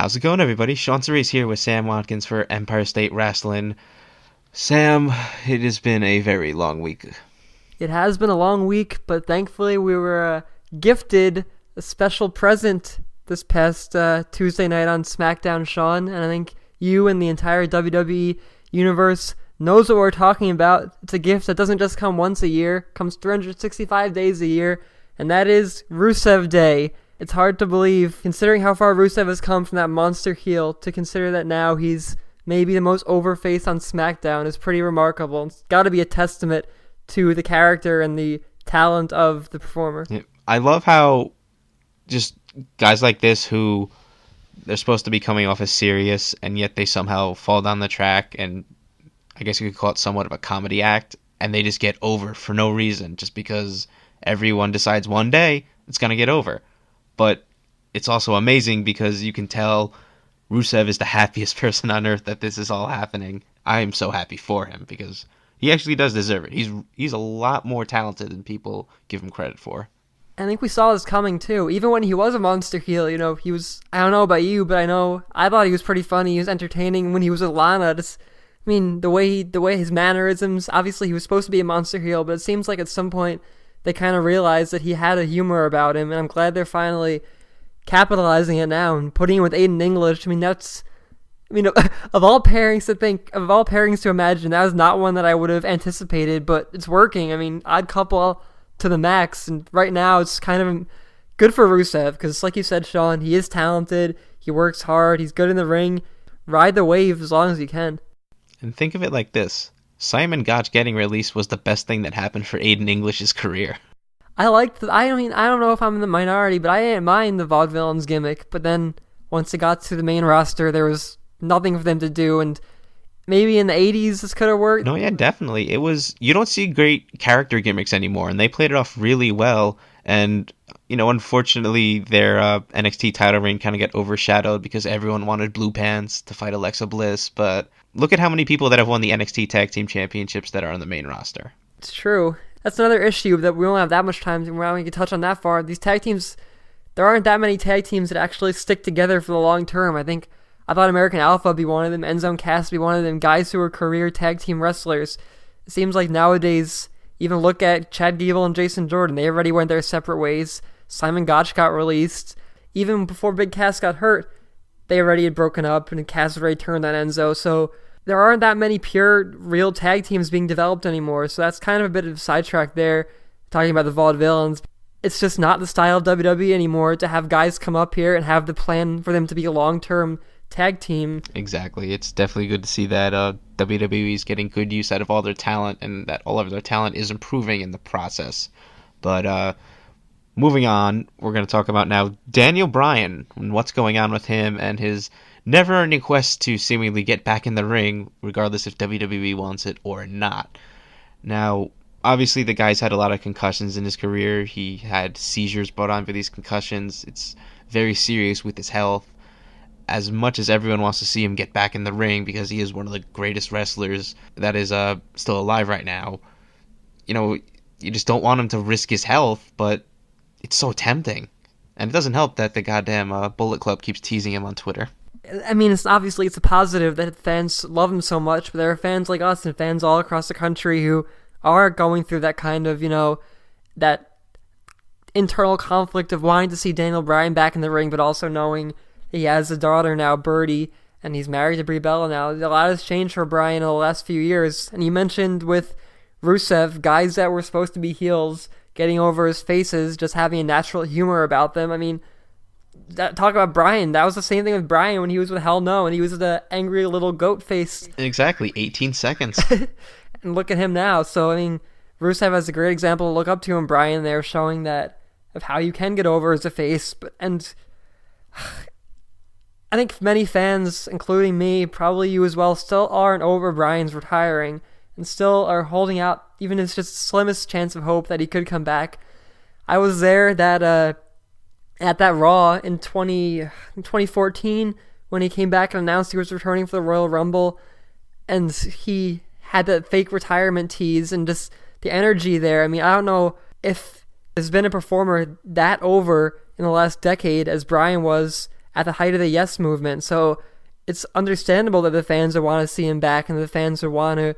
How's it going, everybody? Sean Cerise here with Sam Watkins for Empire State Wrasslin. Sam, it has been a very long week. It has been a long week, but thankfully we were gifted a special present this past Tuesday night on SmackDown, Sean, and I think you and the entire WWE universe knows what we're talking about. It's a gift that doesn't just come once a year, comes 365 days a year, and that is Rusev Day. It's hard to believe, considering how far Rusev has come from that monster heel, to consider that now he's maybe the most over face on SmackDown is pretty remarkable. It's got to be a testament to the character and the talent of the performer. Yeah, I love how just guys like this who they're supposed to be coming off as serious, and yet they somehow fall down the track, and I guess you could call it somewhat of a comedy act, and they just get over for no reason, just because everyone decides one day it's going to get over. But it's also amazing because you can tell Rusev is the happiest person on earth that this is all happening. I am so happy for him because he actually does deserve it. He's a lot more talented than people give him credit for. I think we saw this coming too. Even when he was a monster heel, he was, I don't know about you, but I thought he was pretty funny. He was entertaining when he was with Lana. The way his mannerisms, obviously he was supposed to be a monster heel, but it seems like at some point they kind of realized that he had a humor about him, and I'm glad they're finally capitalizing it now and putting him with Aiden English. Of all pairings to imagine, that was not one that I would have anticipated, but it's working. Odd couple to the max, and right now it's kind of good for Rusev, because like you said, Sean, he is talented, he works hard, he's good in the ring. Ride the wave as long as you can. And think of it like this. Simon Gotch getting released was the best thing that happened for Aiden English's career. I don't know if I'm in the minority, but I didn't mind the Vaudevillains gimmick, but then once it got to the main roster, there was nothing for them to do, and maybe in the 80s this could have worked. No, yeah, definitely. You don't see great character gimmicks anymore, and they played it off really well, and unfortunately their NXT title reign kind of got overshadowed because everyone wanted Blue Pants to fight Alexa Bliss, but look at how many people that have won the NXT Tag Team Championships that are on the main roster. It's true. That's another issue that we don't have that much time, and we're not going to touch on that far. These tag teams, there aren't that many tag teams that actually stick together for the long term. I thought American Alpha would be one of them, Endzone Cass would be one of them, guys who are career tag team wrestlers. It seems like nowadays, even look at Chad Gable and Jason Jordan, they already went their separate ways. Simon Gotch got released. Even before Big Cass got hurt, they already had broken up, and Cass had already turned on Enzo, so there aren't that many pure, real tag teams being developed anymore, so that's kind of a bit of a sidetrack there, talking about the Vaudevillains. It's just not the style of WWE anymore to have guys come up here and have the plan for them to be a long-term tag team. Exactly. It's definitely good to see that WWE is getting good use out of all their talent, and that all of their talent is improving in the process. But moving on, we're going to talk about now Daniel Bryan and what's going on with him and his never-ending quest to seemingly get back in the ring, regardless if WWE wants it or not. Now, obviously the guy's had a lot of concussions in his career. He had seizures brought on for these concussions. It's very serious with his health. As much as everyone wants to see him get back in the ring because he is one of the greatest wrestlers that is still alive right now, you just don't want him to risk his health, but it's so tempting. And it doesn't help that the goddamn Bullet Club keeps teasing him on Twitter. It's a positive that fans love him so much, but there are fans like us and fans all across the country who are going through that kind of, that internal conflict of wanting to see Daniel Bryan back in the ring, but also knowing he has a daughter now, Birdie, and he's married to Brie Bella now. A lot has changed for Bryan in the last few years, and you mentioned with Rusev, guys that were supposed to be heels getting over his faces, just having a natural humor about them. Talk about Bryan. That was the same thing with Bryan when he was with Hell No, and he was the angry little goat face. Exactly, 18 seconds. And look at him now. So, Rusev has a great example to look up to in Bryan there, showing that of how you can get over as a face. And I think many fans, including me, probably you as well, still aren't over Bryan's retiring and still are holding out, even if it's just the slimmest chance of hope that he could come back. I was there at that Raw in 2014 when he came back and announced he was returning for the Royal Rumble, and he had that fake retirement tease and just the energy there. I don't know if there's been a performer that over in the last decade as Bryan was at the height of the Yes movement. So it's understandable that the fans would want to see him back and the fans would want to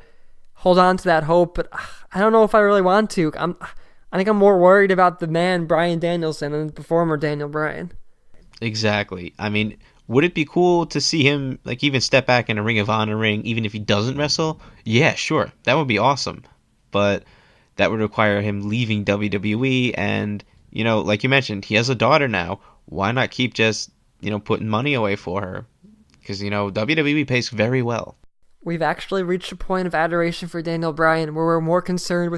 hold on to that hope. But I don't know if I really want to. I think I'm more worried about the man Bryan Danielson than the performer Daniel Bryan. Exactly. I mean, would it be cool to see him like even step back in a Ring of Honor ring, even if he doesn't wrestle? Yeah, sure, that would be awesome. But that would require him leaving WWE, and like you mentioned, he has a daughter now. Why not keep just putting money away for her? Because WWE pays very well. We've actually reached a point of adoration for Daniel Bryan where we're concerned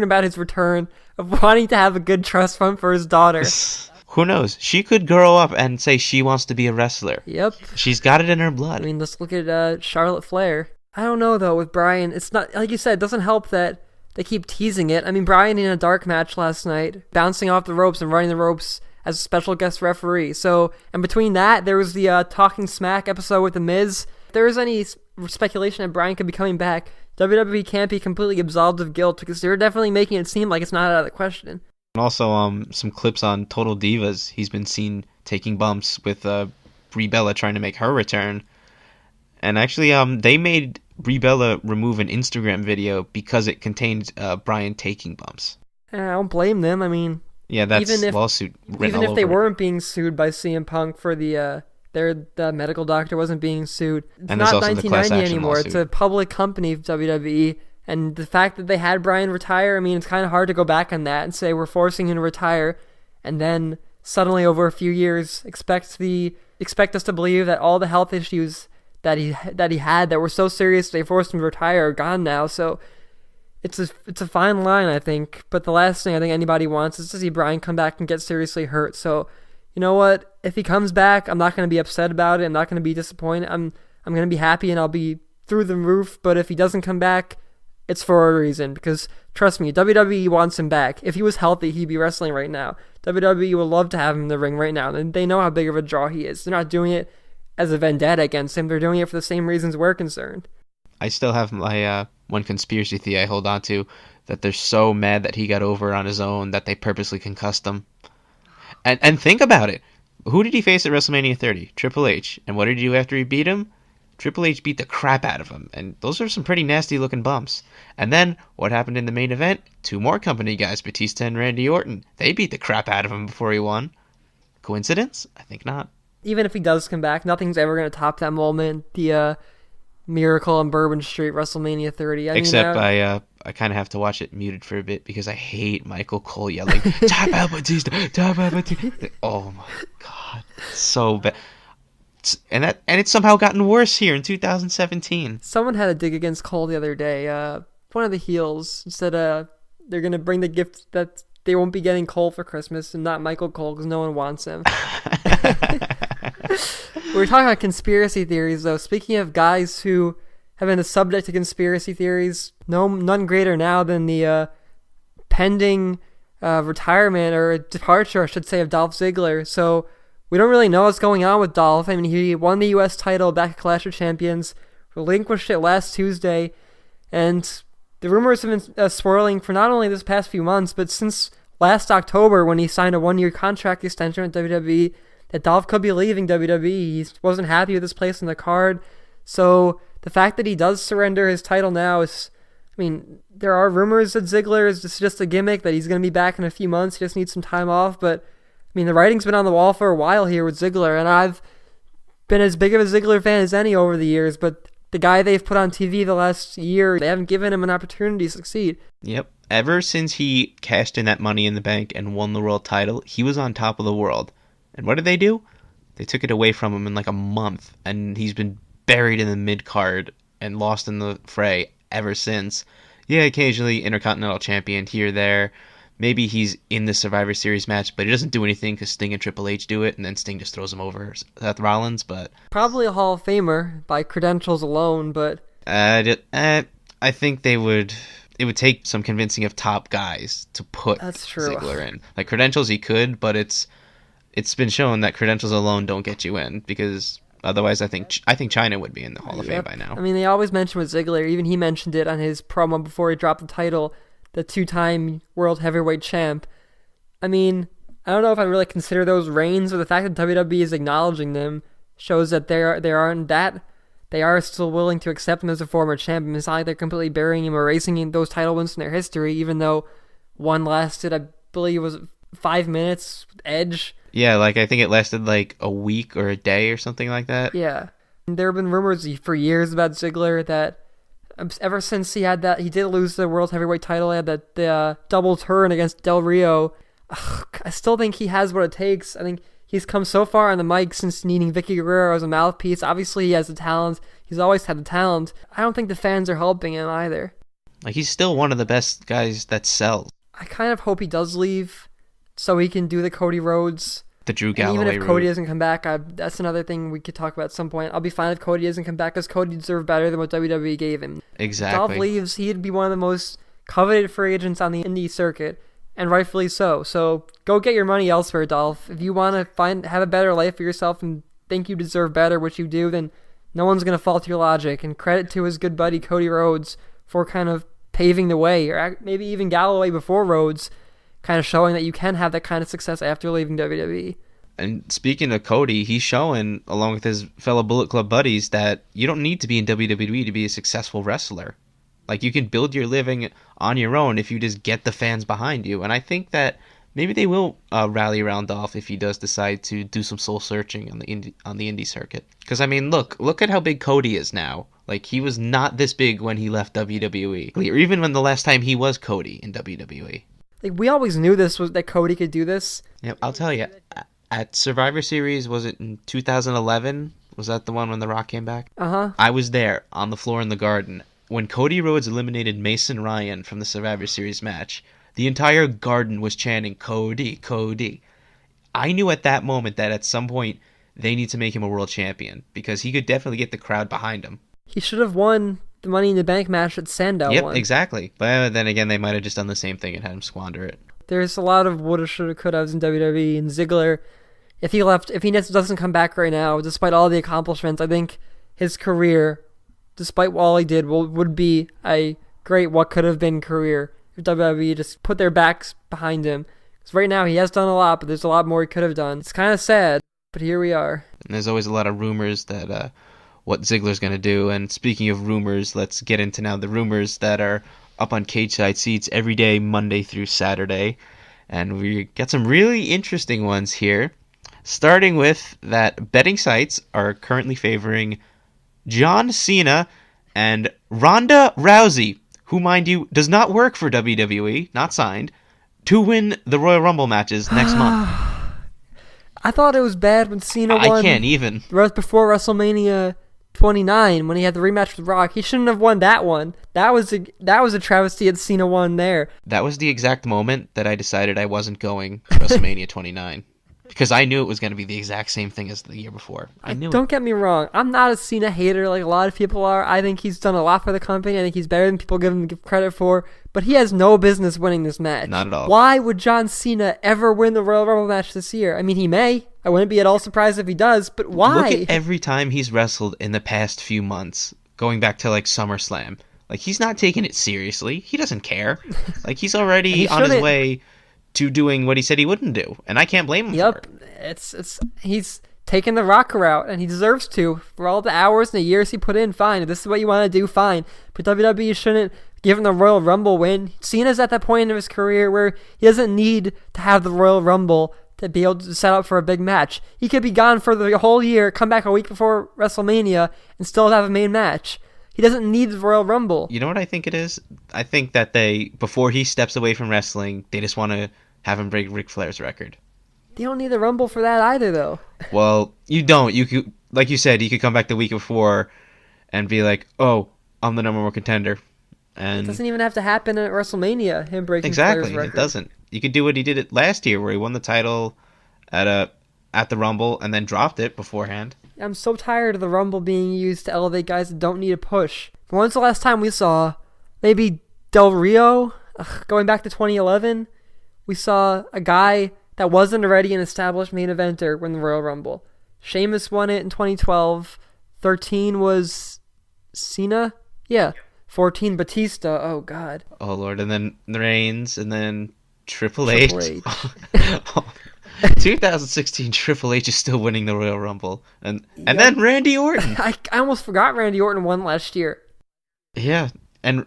about his return, of wanting to have a good trust fund for his daughter. Who knows? She could grow up and say she wants to be a wrestler. Yep. She's got it in her blood. I mean, let's look at Charlotte Flair. I don't know, though, with Bryan. It's not, like you said, it doesn't help that they keep teasing it. I mean, Bryan in a dark match last night, bouncing off the ropes and running the ropes as a special guest referee. So, and between that, there was the Talking Smack episode with The Miz. If there is any speculation that Bryan could be coming back, WWE can't be completely absolved of guilt because they're definitely making it seem like it's not out of the question. And also, some clips on Total Divas. He's been seen taking bumps with Brie Bella trying to make her return. And actually, they made Brie Bella remove an Instagram video because it contained Bryan taking bumps. I don't blame them. I mean, yeah, that's lawsuit written even all if they over weren't being sued by CM Punk for the medical doctor wasn't being sued. It's and not also the class 1990 action anymore. lawsuit. It's a public company, WWE. And the fact that they had Bryan retire, I mean, it's kind of hard to go back on that and say we're forcing him to retire, and then suddenly over a few years expect us to believe that all the health issues that he had that were so serious they forced him to retire are gone now. So it's a fine line, I think. But the last thing I think anybody wants is to see Bryan come back and get seriously hurt. So you know what? If he comes back, I'm not going to be upset about it. I'm not going to be disappointed. I'm going to be happy and I'll be through the roof. But if he doesn't come back, it's for a reason, because trust me, WWE wants him back. If he was healthy, he'd be wrestling right now. WWE would love to have him in the ring right now, and they know how big of a draw he is. They're not doing it as a vendetta against him. They're doing it for the same reasons we're concerned. I still have my one conspiracy theory I hold on to, that they're so mad that he got over on his own that they purposely concussed him. And think about it. Who did he face at WrestleMania 30? Triple H. And what did he do after he beat him? Triple H beat the crap out of him, and those are some pretty nasty-looking bumps. And then, what happened in the main event? Two more company guys, Batista and Randy Orton. They beat the crap out of him before he won. Coincidence? I think not. Even if he does come back, nothing's ever going to top that moment, the Miracle on Bourbon Street, WrestleMania 30. Except I kind of have to watch it muted for a bit because I hate Michael Cole yelling, "Tap out Batista! Tap out Batista!" Oh my god, so bad. And it's somehow gotten worse here in 2017. Someone had a dig against Cole the other day. One of the heels said they're going to bring the gift that they won't be getting Cole for Christmas and not Michael Cole because no one wants him. We were talking about conspiracy theories, though. Speaking of guys who have been the subject of conspiracy theories, none greater now than the pending retirement or departure, I should say, of Dolph Ziggler. So we don't really know what's going on with Dolph. I mean, he won the U.S. title back at Clash of Champions, relinquished it last Tuesday, and the rumors have been swirling for not only this past few months, but since last October when he signed a one-year contract extension with WWE, that Dolph could be leaving WWE. He wasn't happy with his place on the card. So the fact that he does surrender his title now is, I mean, there are rumors that Ziggler is just a gimmick, that he's going to be back in a few months, he just needs some time off, but I mean, the writing's been on the wall for a while here with Ziggler, and I've been as big of a Ziggler fan as any over the years, but the guy they've put on TV the last year, they haven't given him an opportunity to succeed. Yep. Ever since he cashed in that Money in the Bank and won the world title, he was on top of the world. And what did they do? They took it away from him in like a month, and he's been buried in the mid-card and lost in the fray ever since. Yeah, occasionally Intercontinental Champion here, there. Maybe he's in the Survivor Series match, but he doesn't do anything because Sting and Triple H do it, and then Sting just throws him over Seth Rollins. But probably a Hall of Famer by credentials alone, but I think they would. It would take some convincing of top guys to put Ziggler in. Like credentials, he could, but it's been shown that credentials alone don't get you in, because otherwise, I think China would be in the Hall of Fame by now. I mean, they always mention with Ziggler. Even he mentioned it on his promo before he dropped the title. The two-time world heavyweight champ. I mean, I don't know if I really consider those reigns, but the fact that WWE is acknowledging them shows that they are still willing to accept him as a former champion. It's not like they're completely burying him or erasing those title wins from their history, even though one lasted, I believe, it was 5 minutes with Edge. Yeah, like I think it lasted like a week or a day or something like that. Yeah. And there have been rumors for years about Ziggler that ever since he did lose the World Heavyweight title, he had the double turn against Del Rio. I still think he has what it takes. I think he's come so far on the mic since needing Vicky Guerrero as a mouthpiece. Obviously, he has the talent. He's always had the talent. I don't think the fans are helping him either. Like, he's still one of the best guys that sells. I kind of hope he does leave so he can do the Cody Rhodes. The Drew And Galloway even if Cody route. doesn't come back, that's another thing we could talk about at some point. I'll be fine if Cody doesn't come back because Cody deserved better than what WWE gave him. Exactly. If Dolph leaves, he'd be one of the most coveted free agents on the indie circuit, and rightfully so. So go get your money elsewhere, Dolph. If you want to have a better life for yourself and think you deserve better, which you do, then no one's going to fault your logic. And credit to his good buddy Cody Rhodes for kind of paving the way, or maybe even Galloway before Rhodes, kind of showing that you can have that kind of success after leaving WWE. And speaking of Cody, he's showing, along with his fellow Bullet Club buddies, that you don't need to be in WWE to be a successful wrestler. Like, you can build your living on your own if you just get the fans behind you. And I think that maybe they will rally around Dolph if he does decide to do some soul searching on the indie circuit. Because, I mean, look at how big Cody is now. Like, he was not this big when he left WWE, or even when the last time he was Cody in WWE. Like, we always knew that Cody could do this. Yeah, I'll tell you. At Survivor Series, was it in 2011? Was that the one when The Rock came back? Uh-huh. I was there on the floor in the garden when Cody Rhodes eliminated Mason Ryan from the Survivor Series match. The entire garden was chanting, Cody, Cody. I knew at that moment that at some point they need to make him a world champion because he could definitely get the crowd behind him. He should have won the Money in the Bank match that Sandow won. Yep, exactly. But then again, they might have just done the same thing and had him squander it. There's a lot of woulda, shoulda, couldas in WWE, and Ziggler, if he doesn't come back right now, despite all the accomplishments, I think his career, despite all he did, would be a great what could have been career if WWE just put their backs behind him. Because right now he has done a lot, but there's a lot more he could have done. It's kind of sad, but here we are. And there's always a lot of rumors that what Ziggler's going to do. And speaking of rumors, let's get into now the rumors that are up on Cage Side Seats every day, Monday through Saturday. And we got some really interesting ones here. Starting with that betting sites are currently favoring John Cena and Ronda Rousey, who, mind you, does not work for WWE, not signed, to win the Royal Rumble matches next month. I thought it was bad when Cena won. I can't even. Right before WrestleMania 29, when he had the rematch with Rock, he shouldn't have won that one. That was a travesty that Cena won there. That was the exact moment that I decided I wasn't going to WrestleMania 29. Because I knew it was going to be the exact same thing as the year before. I knew Don't it. get me wrong. I'm not a Cena hater like a lot of people are. I think he's done a lot for the company. I think he's better than people give him credit for. But he has no business winning this match. Not at all. Why would John Cena ever win the Royal Rumble match this year? I mean, he may. I wouldn't be at all surprised if he does. But why? Look at every time he's wrestled in the past few months, going back to like SummerSlam. Like, he's not taking it seriously. He doesn't care. Like, he's already He on his shouldn't. way to doing what he said he wouldn't do. And I can't blame him for it. He's taken the Rock route, and he deserves to. For all the hours and the years he put in, fine. If this is what you want to do, fine. But WWE shouldn't give him the Royal Rumble win. Cena's at that point in his career where he doesn't need to have the Royal Rumble to be able to set up for a big match. He could be gone for the whole year, come back a week before WrestleMania, and still have a main match. He doesn't need the Royal Rumble. You know what I think it is? I think that before he steps away from wrestling, they just want to have him break Ric Flair's record. You don't need the Rumble for that either, though. Well, you don't. You could, like you said, you could come back the week before and be like, "Oh, I'm the number one contender." And It doesn't even have to happen at WrestleMania, him breaking exactly, Flair's record. it doesn't. You could do what he did it last year, where he won the title at the Rumble and then dropped it beforehand. I'm so tired of the Rumble being used to elevate guys that don't need a push. When's the last time we saw maybe Del Rio? Going back to 2011, we saw a guy that wasn't already an established main eventer win the Royal Rumble. Sheamus won it in 2012. 13 was Cena? Yeah. 14 Batista. Oh, God. Oh, Lord. And then Reigns, and then Triple Triple H. H. 2016 Triple H is still winning the Royal Rumble, and Yep. then Randy Orton. I almost forgot Randy Orton won last year. Yeah, and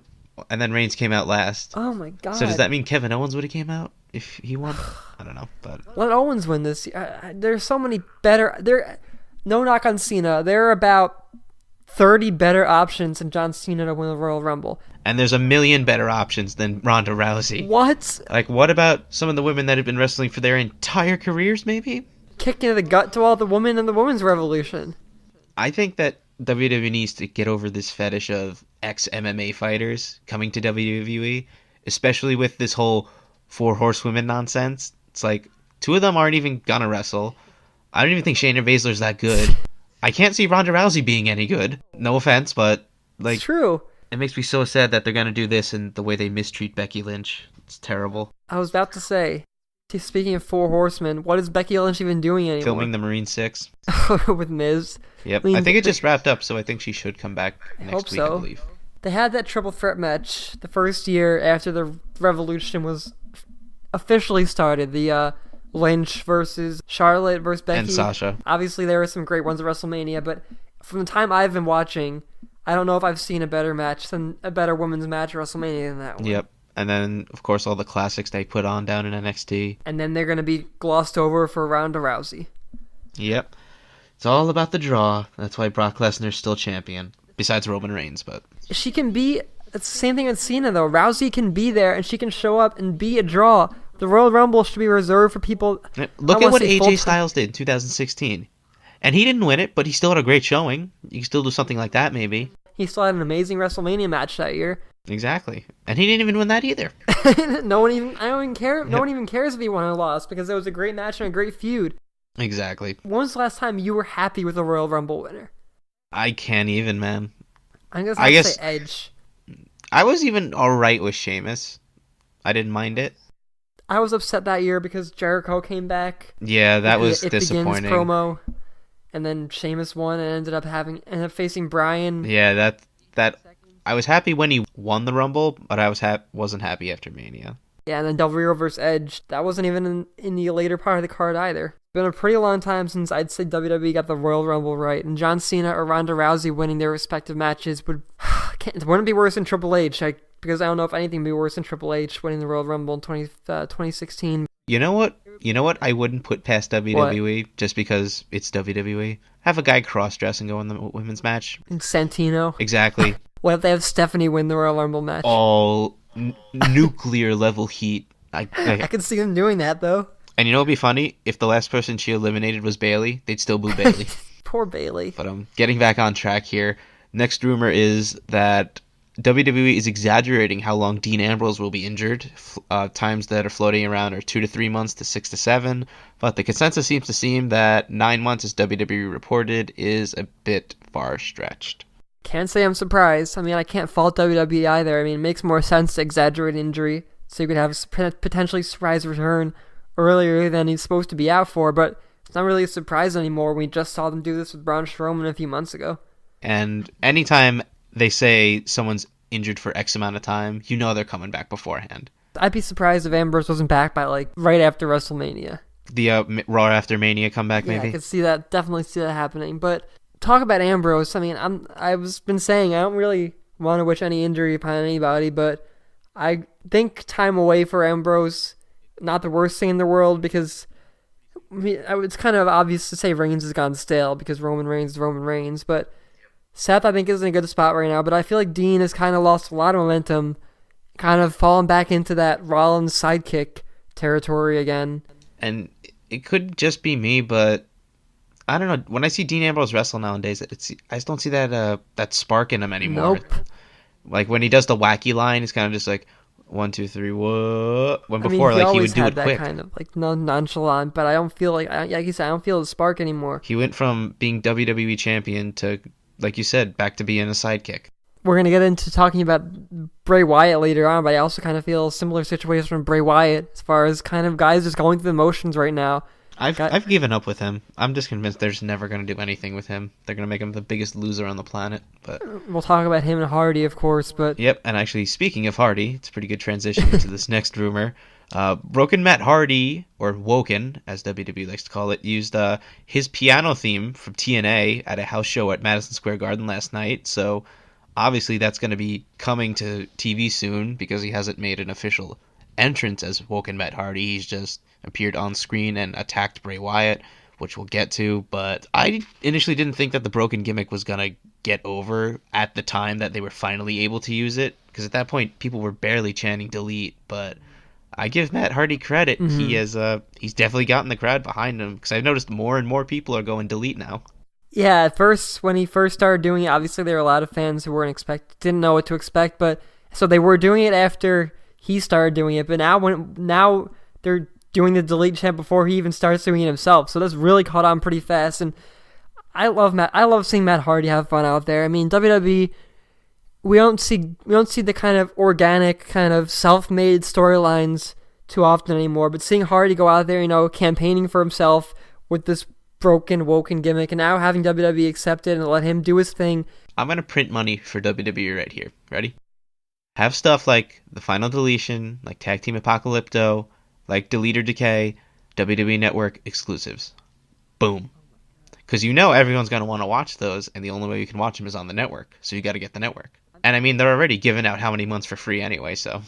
and then Reigns came out last. Oh my So does god. that mean Kevin Owens would have came out if he won? I don't know, but Let Owens win this. There's so many better. No knock on Cena. There are about 30 better options than John Cena to win the Royal Rumble. and there's a million better options than Ronda Rousey. What? Like, what about some of the women that have been wrestling for their entire careers? Maybe. Kick into the gut to all the women in the women's revolution. I think that WWE needs to get over this fetish of ex-MMA fighters coming to WWE, especially with this whole four horsewomen nonsense. It's like, two of them aren't even gonna wrestle. I don't even think Shayna Baszler's that good. I can't see Ronda Rousey being any good. No offense, but like, It's true. it makes me so sad that they're gonna do this and the way they mistreat Becky Lynch. It's terrible. I was about to say, speaking of Four Horsemen, what is Becky Lynch even doing anymore? Filming the Marine Six. With Miz. Yep. I mean, I think it just wrapped up, so I think she should come back I next hope week, I so. believe. They had that triple threat match the first year after the Revolution was officially started. The Lynch versus Charlotte versus Becky. And Sasha. Obviously, there were some great ones at WrestleMania, but from the time I've been watching, I don't know if I've seen a better women's match at WrestleMania than that one. Yep. And then, of course, all the classics they put on down in NXT. And then they're going to be glossed over for Ronda Rousey. Yep. It's all about the draw. That's why Brock Lesnar's still champion. Besides Roman Reigns, but... She can be... It's the same thing with Cena, though. Rousey can be there, and she can show up and be a draw. The Royal Rumble should be reserved for people... Look at what AJ Styles did in 2016. And he didn't win it, but he still had a great showing. You can still do something like that, maybe. He still had an amazing WrestleMania match that year. Exactly. And he didn't even win that either. No one even... I don't even care. No one even cares if he won or lost, because it was a great match and a great feud. Exactly. When was the last time you were happy with a Royal Rumble winner? I can't even, man. I guess I I'd guess- say Edge. I was even alright with Sheamus. I didn't mind it. I was upset that year because Jericho came back. Yeah, that was It Begins disappointing. promo, and then Sheamus won and ended up facing Bryan. Yeah, that I was happy when he won the Rumble, but I wasn't happy after Mania. Yeah, and then Del Rio versus Edge. That wasn't even in the later part of the card either. It's been a pretty long time since I'd say WWE got the Royal Rumble right, and John Cena or Ronda Rousey winning their respective matches wouldn't be worse than Triple H. Because I don't know if anything would be worse than Triple H winning the Royal Rumble in 2016. You know what? I wouldn't put past WWE just because it's WWE. Have a guy cross-dress and go in the women's match. And Santino. Exactly. What if they have Stephanie win the Royal Rumble match? All nuclear level heat. I could see them doing that, though. And you know what'd be funny? If the last person she eliminated was Bailey, they'd still boo Bailey. Poor Bailey. But getting back on track here. Next rumor is that WWE is exaggerating how long Dean Ambrose will be injured. Times that are floating around are 2 to 3 months to 6 to 7. But the consensus seems to seem that 9 months, as WWE reported, is a bit far stretched. Can't say I'm surprised. I mean, I can't fault WWE either. I mean, it makes more sense to exaggerate injury so you could have a potentially surprise return earlier than he's supposed to be out for, but it's not really a surprise anymore. We just saw them do this with Braun Strowman a few months ago. And anytime they say someone's injured for X amount of time, you know they're coming back beforehand. I'd be surprised if Ambrose wasn't back by right after WrestleMania. The Raw after Mania comeback, maybe? Yeah, I could see that, definitely see that happening. But talk about Ambrose. I mean, I've been saying I don't really want to wish any injury upon anybody, but I think time away for Ambrose, not the worst thing in the world, because I mean, it's kind of obvious to say Reigns has gone stale because Roman Reigns is Roman Reigns, but Seth, I think, is in a good spot right now, but I feel like Dean has kind of lost a lot of momentum, kind of fallen back into that Rollins sidekick territory again. And it could just be me, but I don't know. When I see Dean Ambrose wrestle nowadays, I just don't see that spark in him anymore. Nope. Like when he does the wacky line, it's kind of just like 1, 2, 3, what? When before, I mean, he would do it that quick. kind of like nonchalant, but I don't feel like you said, I don't feel the spark anymore. He went from being WWE champion to, like you said, back to being a sidekick. We're going to get into talking about Bray Wyatt later on, but I also kind of feel a similar situation with Bray Wyatt as far as kind of guys just going through the motions right now. I've given up with him. I'm just convinced they're just never going to do anything with him. They're going to make him the biggest loser on the planet. But we'll talk about him and Hardy, of course. But yep, and actually, speaking of Hardy, it's a pretty good transition into this next rumor. Broken Matt Hardy, or Woken, as WWE likes to call it, used his piano theme from TNA at a house show at Madison Square Garden last night. So obviously that's going to be coming to TV soon because he hasn't made an official entrance as Woken Matt Hardy. He's just appeared on screen and attacked Bray Wyatt, which we'll get to. But I initially didn't think that the broken gimmick was going to get over at the time that they were finally able to use it, because at that point people were barely chanting delete. But I give Matt Hardy credit. Mm-hmm. He's definitely gotten the crowd behind him, because I've noticed more and more people are going delete now. Yeah, at first when he first started doing it, obviously there were a lot of fans who didn't know what to expect, but so they were doing it after he started doing it. But now they're doing the delete chant before he even starts doing it himself. So that's really caught on pretty fast, and I love seeing Matt Hardy have fun out there. I mean, WWE, we don't see the kind of organic, kind of self-made storylines too often anymore. But seeing Hardy go out there, campaigning for himself with this broken, woken gimmick, and now having WWE accept it and let him do his thing. I'm gonna print money for WWE right here. Ready? Have stuff like the Final Deletion, like Tag Team Apocalypto, like Delete or Decay, WWE Network exclusives. Boom. Because everyone's going to want to watch those, and the only way you can watch them is on the network, so you got to get the network. And I mean, they're already giving out how many months for free anyway, so.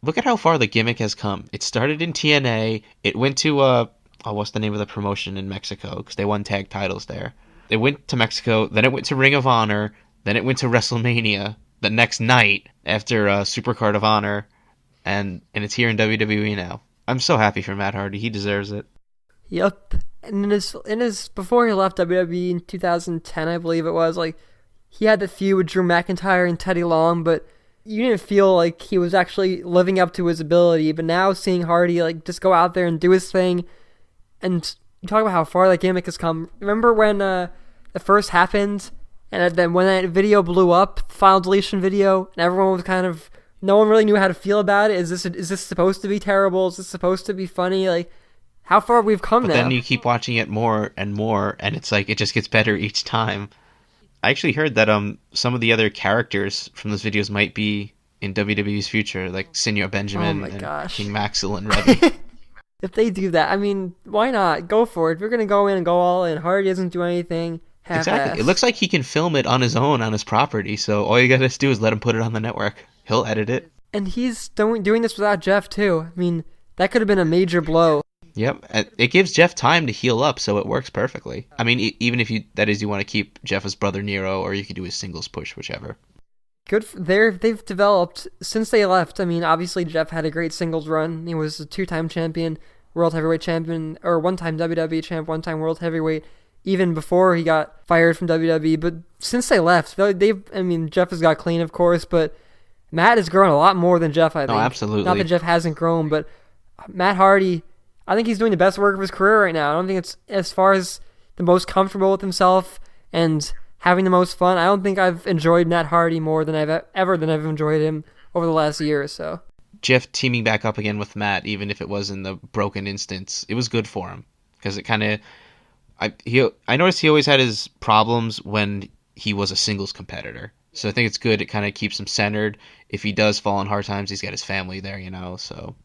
Look at how far the gimmick has come. It started in TNA, it went to, what's the name of the promotion in Mexico, because they won tag titles there. It went to Mexico, then it went to Ring of Honor, then it went to WrestleMania the next night after Supercard of Honor, and it's here in WWE now. I'm so happy for Matt Hardy. He deserves it. Yep. And in his before he left WWE in 2010, I believe it was, like, he had the feud with Drew McIntyre and Teddy Long, but you didn't feel like he was actually living up to his ability. But now seeing Hardy like just go out there and do his thing, and you talk about how far that gimmick has come. Remember when the first happened, and then when that video blew up, the Final Deletion video, and everyone was kind of, no one really knew how to feel about it. Is this supposed to be terrible? Is this supposed to be funny? Like, how far we've come But now. then you keep watching it more and more, and it's like it just gets better each time. I actually heard that some of the other characters from those videos might be in WWE's future, like Senor Oh Benjamin my and gosh. King Maxwell and Reby. If they do that, I mean, why not? Go for it. If you're going to go in and go all in, Hardy doesn't do anything Exactly. It half-ass. looks like he can film it on his own on his property, so all you gotta do is let him put it on the network. He'll edit it. And he's doing this without Jeff, too. I mean, that could have been a major blow. Yep. It gives Jeff time to heal up, so it works perfectly. I mean, even if you want to keep Jeff as brother Nero, or you could do his singles push, whichever. They've developed since they left. I mean, obviously Jeff had a great singles run. He was a 2-time champion, world heavyweight champion, or 1-time WWE champ, 1-time world heavyweight, even before he got fired from WWE. But since they left, I mean, Jeff has got clean, of course, but Matt has grown a lot more than Jeff, I think. Oh, absolutely. Not that Jeff hasn't grown, but Matt Hardy, I think he's doing the best work of his career right now. I don't think it's as far as the most comfortable with himself and having the most fun. I don't think I've enjoyed Matt Hardy more than I've enjoyed him over the last year or so. Jeff teaming back up again with Matt, even if it was in the broken instance, it was good for him, because it kind of, I noticed he always had his problems when he was a singles competitor. So I think it's good. It kind of keeps him centered. If he does fall on hard times, he's got his family there, So,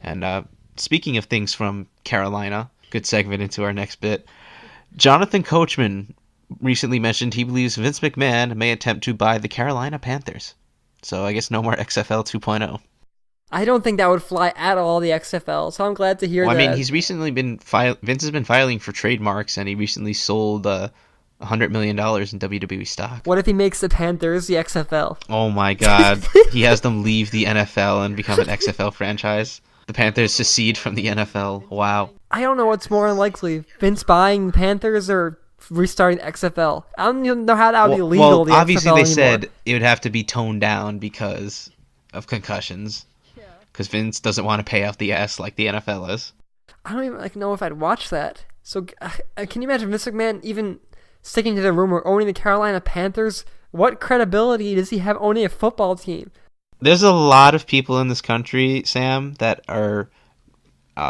and speaking of things from Carolina, good segment into our next bit. Jonathan Coachman recently mentioned he believes Vince McMahon may attempt to buy the Carolina Panthers. So I guess no more XFL 2.0. I don't think that would fly at all, the XFL, so I'm glad to hear Well, that. I mean, he's recently Vince has been filing for trademarks, and he recently sold $100 million in WWE stock. What if he makes the Panthers the XFL? Oh my God. He has them leave the NFL and become an XFL franchise. The Panthers secede from the NFL. Wow. I don't know what's more unlikely, Vince buying the Panthers or restarting the XFL. I don't even know how that would be legal. Well, the obviously XFL they anymore. said it would have to be toned down because of concussions. Because Vince doesn't want to pay off the ass like the NFL is. I don't even know if I'd watch that. So can you imagine Vince McMahon even sticking to the rumor, owning the Carolina Panthers? What credibility does he have owning a football team? There's a lot of people in this country, Sam, that are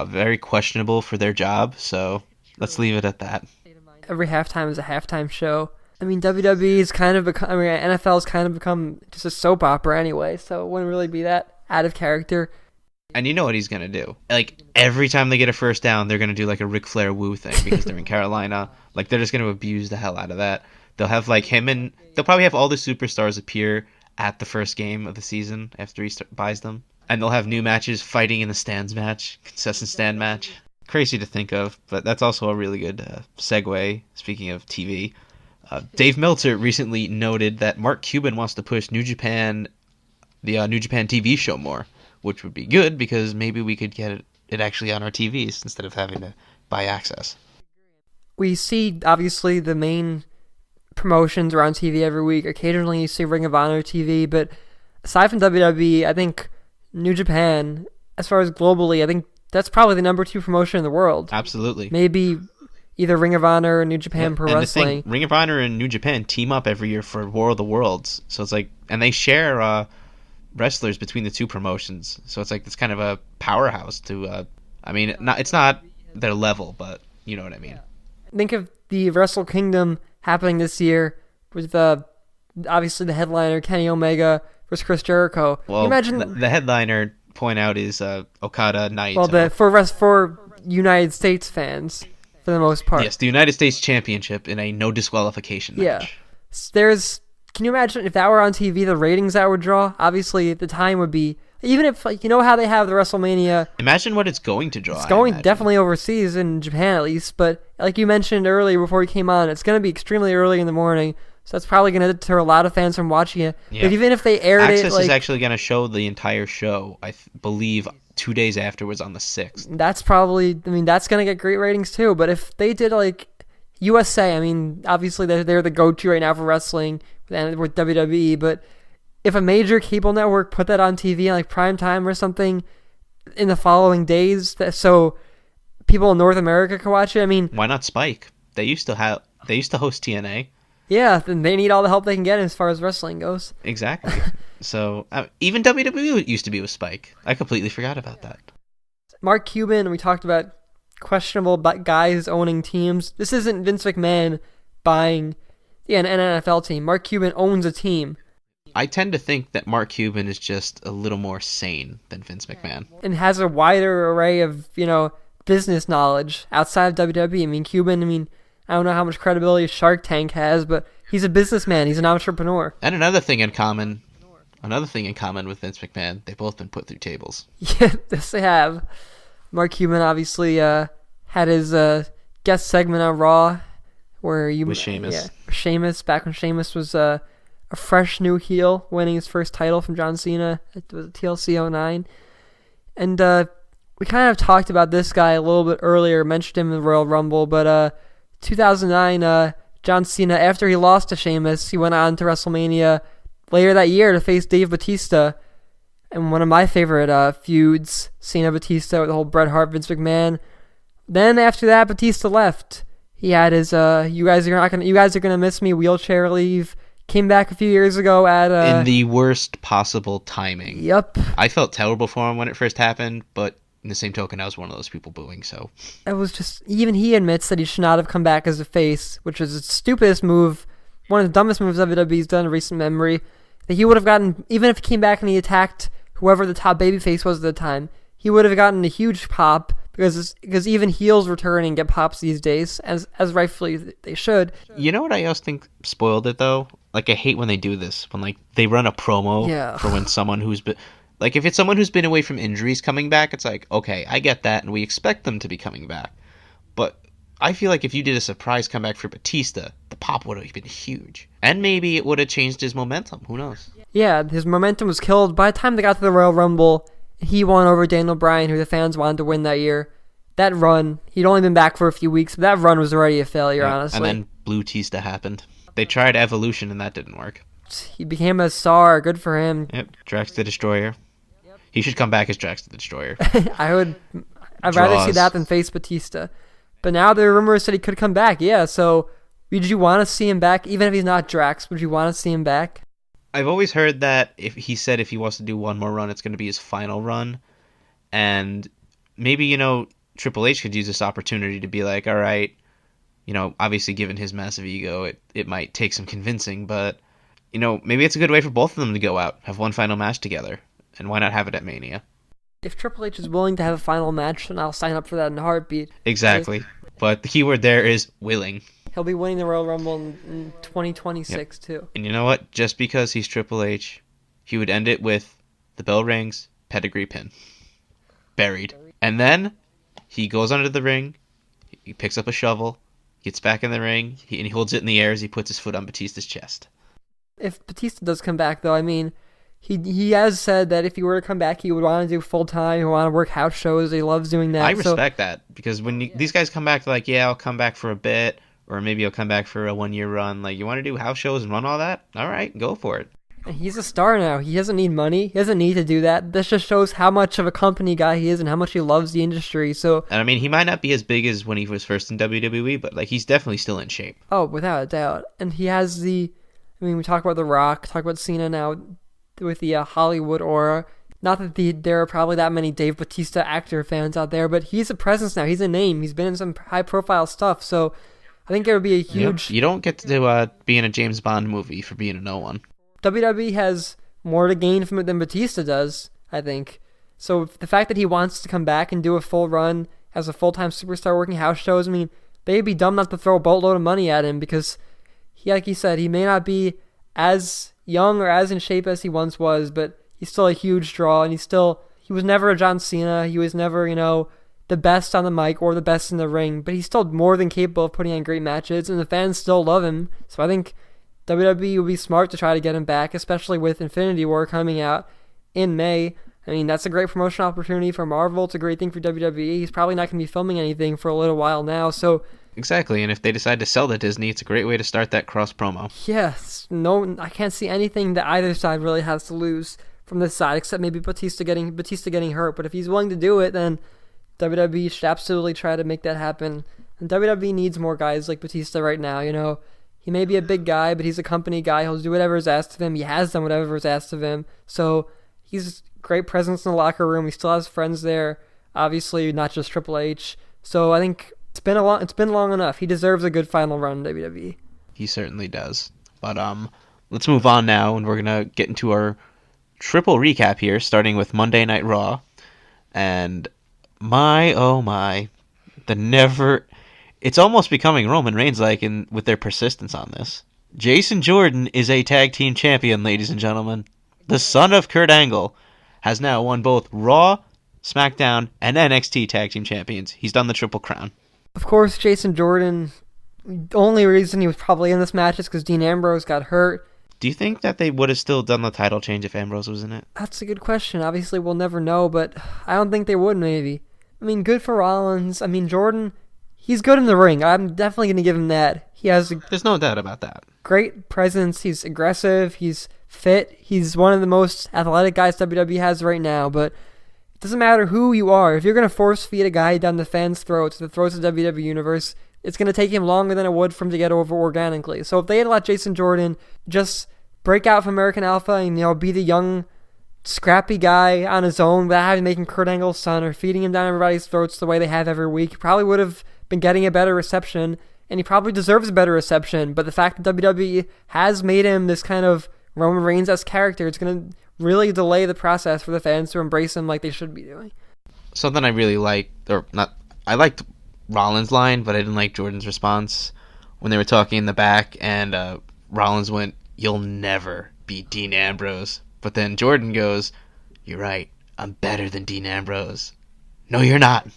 very questionable for their job. So let's leave it at that. Every halftime is a halftime show. I mean, WWE's kind of become, NFL's kind of become just a soap opera anyway, so it wouldn't really be that out of character. And you know what he's gonna do? Like every time they get a first down, they're gonna do like a Ric Flair woo thing because they're in Carolina. Like they're just gonna abuse the hell out of that. They'll have like him and they'll probably have all the superstars appear at the first game of the season after he buys them, and they'll have new matches fighting in the stands match, consistent stand match. Crazy to think of, but that's also a really good segue. Speaking of TV, Dave Meltzer recently noted that Mark Cuban wants to push New Japan, the New Japan TV show more, which would be good because maybe we could get it actually on our TVs instead of having to buy access. We see, obviously, the main promotions are on TV every week. Occasionally you see Ring of Honor TV, but aside from WWE, I think New Japan, as far as globally, I think that's probably the number 2 promotion in the world. Absolutely. Maybe either Ring of Honor or New Japan Pro Wrestling. The thing, Ring of Honor and New Japan team up every year for War of the Worlds. So it's like, and they share wrestlers between the two promotions. So it's like it's kind of a powerhouse to, I mean, it's not their level, but you know what I mean. Think of the Wrestle Kingdom happening this year with obviously the headliner Kenny Omega versus Chris Jericho. Well, imagine the headliner, point out, is Okada Naito. Well, for United States fans, for the most part. Yes, the United States Championship in a no disqualification match. Yeah, can you imagine if that were on TV, the ratings that would draw? Obviously, the time would be, even if, like, you know how they have the WrestleMania. Imagine what it's going to draw. It's going definitely overseas, in Japan at least, but like you mentioned earlier before we came on, it's going to be extremely early in the morning, so that's probably going to deter a lot of fans from watching it. Yeah. But even if they aired Access is actually going to show the entire show, I believe, 2 days afterwards on the 6th. That's probably, that's going to get great ratings too, but if they did like USA, obviously they're the go-to right now for wrestling with WWE, but if a major cable network put that on TV like prime time or something in the following days, so people in North America could watch it, why not Spike? They used to host TNA. Yeah, then they need all the help they can get as far as wrestling goes. Exactly. So even WWE used to be with Spike. I completely forgot about that. Mark Cuban, we talked about questionable guys owning teams. This isn't Vince McMahon buying an NFL team. Mark Cuban owns a team. I tend to think that Mark Cuban is just a little more sane than Vince McMahon. And has a wider array of, business knowledge outside of WWE. Cuban, I don't know how much credibility Shark Tank has, but he's a businessman. He's an entrepreneur. And another thing in common with Vince McMahon, they've both been put through tables. Yeah, yes they have. Mark Cuban obviously had his guest segment on Raw with Sheamus. Yeah, Sheamus, back when Sheamus was a fresh new heel, winning his first title from John Cena. It was TLC 09. And we kind of talked about this guy a little bit earlier, mentioned him in the Royal Rumble, but 2009, John Cena, after he lost to Sheamus, he went on to WrestleMania later that year to face Dave Bautista. And one of my favorite feuds, Cena-Batista with the whole Bret Hart-Vince McMahon. Then after that, Batista left. He had his you guys are gonna miss me wheelchair leave. Came back a few years ago in the worst possible timing. Yep. I felt terrible for him when it first happened, but in the same token, I was one of those people booing, so. It was just, even he admits that he should not have come back as a face, which was the stupidest move, one of the dumbest moves WWE's done in recent memory. That he would have gotten, even if he came back and he attacked whoever the top babyface was at the time, he would have gotten a huge pop, because even heels return and get pops these days, as rightfully they should. You know what I also think spoiled it, though? Like, I hate when they do this, when, they run a promo for when someone who's been... Like, if it's someone who's been away from injuries coming back, it's like, okay, I get that, and we expect them to be coming back. But I feel like if you did a surprise comeback for Batista, the pop would have been huge. And maybe it would have changed his momentum. Who knows? Yeah, his momentum was killed. By the time they got to the Royal Rumble, he won over Daniel Bryan, who the fans wanted to win that year. That run, he'd only been back for a few weeks, but that run was already a failure, honestly. And then Blue Tista happened. They tried Evolution, and that didn't work. He became a star. Good for him. Yep, Drax the Destroyer. He should come back as Drax the Destroyer. I'd rather see that than face Batista. But now there are rumors that he could come back. Yeah, so would you want to see him back? Even if he's not Drax, would you want to see him back? I've always heard that if he wants to do one more run, it's going to be his final run. And maybe, Triple H could use this opportunity to be like, all right, obviously given his massive ego, it might take some convincing, but, maybe it's a good way for both of them to go out, have one final match together. And why not have it at Mania? If Triple H is willing to have a final match, then I'll sign up for that in a heartbeat. Exactly. But the key word there is willing. He'll be winning the Royal Rumble in Yep. 2026 too. And you know what? Just because he's Triple H, he would end it with the bell rings, pedigree pin. Buried. And then he goes under the ring, he picks up a shovel, gets back in the ring, and he holds it in the air as he puts his foot on Batista's chest. If Batista does come back, though, I mean, he has said that if he were to come back, he would want to do full time. He would want to work house shows. He loves doing that. I respect that because when these guys come back, they're like, yeah, I'll come back for a bit, or maybe I'll come back for a 1 year run. Like, you want to do house shows and run all that? All right, go for it. And he's a star now. He doesn't need money. He doesn't need to do that. This just shows how much of a company guy he is and how much he loves the industry. So, And I mean, he might not be as big as when he was first in WWE, but like he's definitely still in shape. oh, without a doubt. And he has I mean, we talk about The Rock, talk about Cena now with the Hollywood aura. Not that there are probably that many Dave Bautista actor fans out there, but he's a presence now. He's a name. He's been in some high-profile stuff. So, I think it would be a huge... Yep. You don't get to be in a James Bond movie for being a no one. WWE has more to gain from it than Batista does, I think. So the fact that he wants to come back and do a full run as a full-time superstar working house shows, I mean, they'd be dumb not to throw a boatload of money at him because, like he said, he may not be as young or as in shape as he once was, but he's still a huge draw, and he was never a John Cena. He was never, the best on the mic or the best in the ring, but he's still more than capable of putting on great matches, and the fans still love him. So I think WWE would be smart to try to get him back, especially with Infinity War coming out in May. I mean, that's a great promotional opportunity for Marvel. It's a great thing for WWE. He's probably not going to be filming anything for a little while now, so... Exactly, and if they decide to sell to Disney, it's a great way to start that cross-promo. Yes, no, I can't see anything that either side really has to lose from this side, except maybe Batista getting hurt. But if he's willing to do it, then WWE should absolutely try to make that happen. And WWE needs more guys like Batista right now, He may be a big guy, but he's a company guy. He'll do whatever is asked of him. He has done whatever is asked of him. So he's a great presence in the locker room. He still has friends there. Obviously, not just Triple H. So I think it's been long enough. He deserves a good final run in WWE. He certainly does. But let's move on now, and we're gonna get into our triple recap here, starting with Monday Night Raw. And my oh my, it's almost becoming Roman Reigns like with their persistence on this. Jason Jordan is a tag team champion, ladies and gentlemen. The son of Kurt Angle has now won both Raw, SmackDown, and NXT tag team champions. He's done the Triple Crown. Of course, Jason Jordan, the only reason he was probably in this match is because Dean Ambrose got hurt. Do you think that they would have still done the title change if Ambrose was in it? That's a good question. Obviously, we'll never know, but I don't think they would, maybe. I mean, good for Rollins. I mean, Jordan, he's good in the ring. I'm definitely going to give him that. There's no doubt about that. Great presence. He's aggressive. He's fit. He's one of the most athletic guys WWE has right now, but it doesn't matter who you are. If you're going to force feed a guy down the fans' throats, the throats of the WWE Universe, it's going to take him longer than it would for him to get over organically. So if they had let Jason Jordan just break out from American Alpha and, be the young, scrappy guy on his own without having making Kurt Angle's son or feeding him down everybody's throats the way they have every week, he probably would have been getting a better reception, and he probably deserves a better reception. But the fact that WWE has made him this kind of Roman Reigns-esque character, it's going to really delay the process for the fans to embrace him like they should be doing. Something I really liked, I liked Rollins' line, but I didn't like Jordan's response when they were talking in the back, and Rollins went, "You'll never beat Dean Ambrose." But then Jordan goes, "You're right, I'm better than Dean Ambrose." "No, you're not."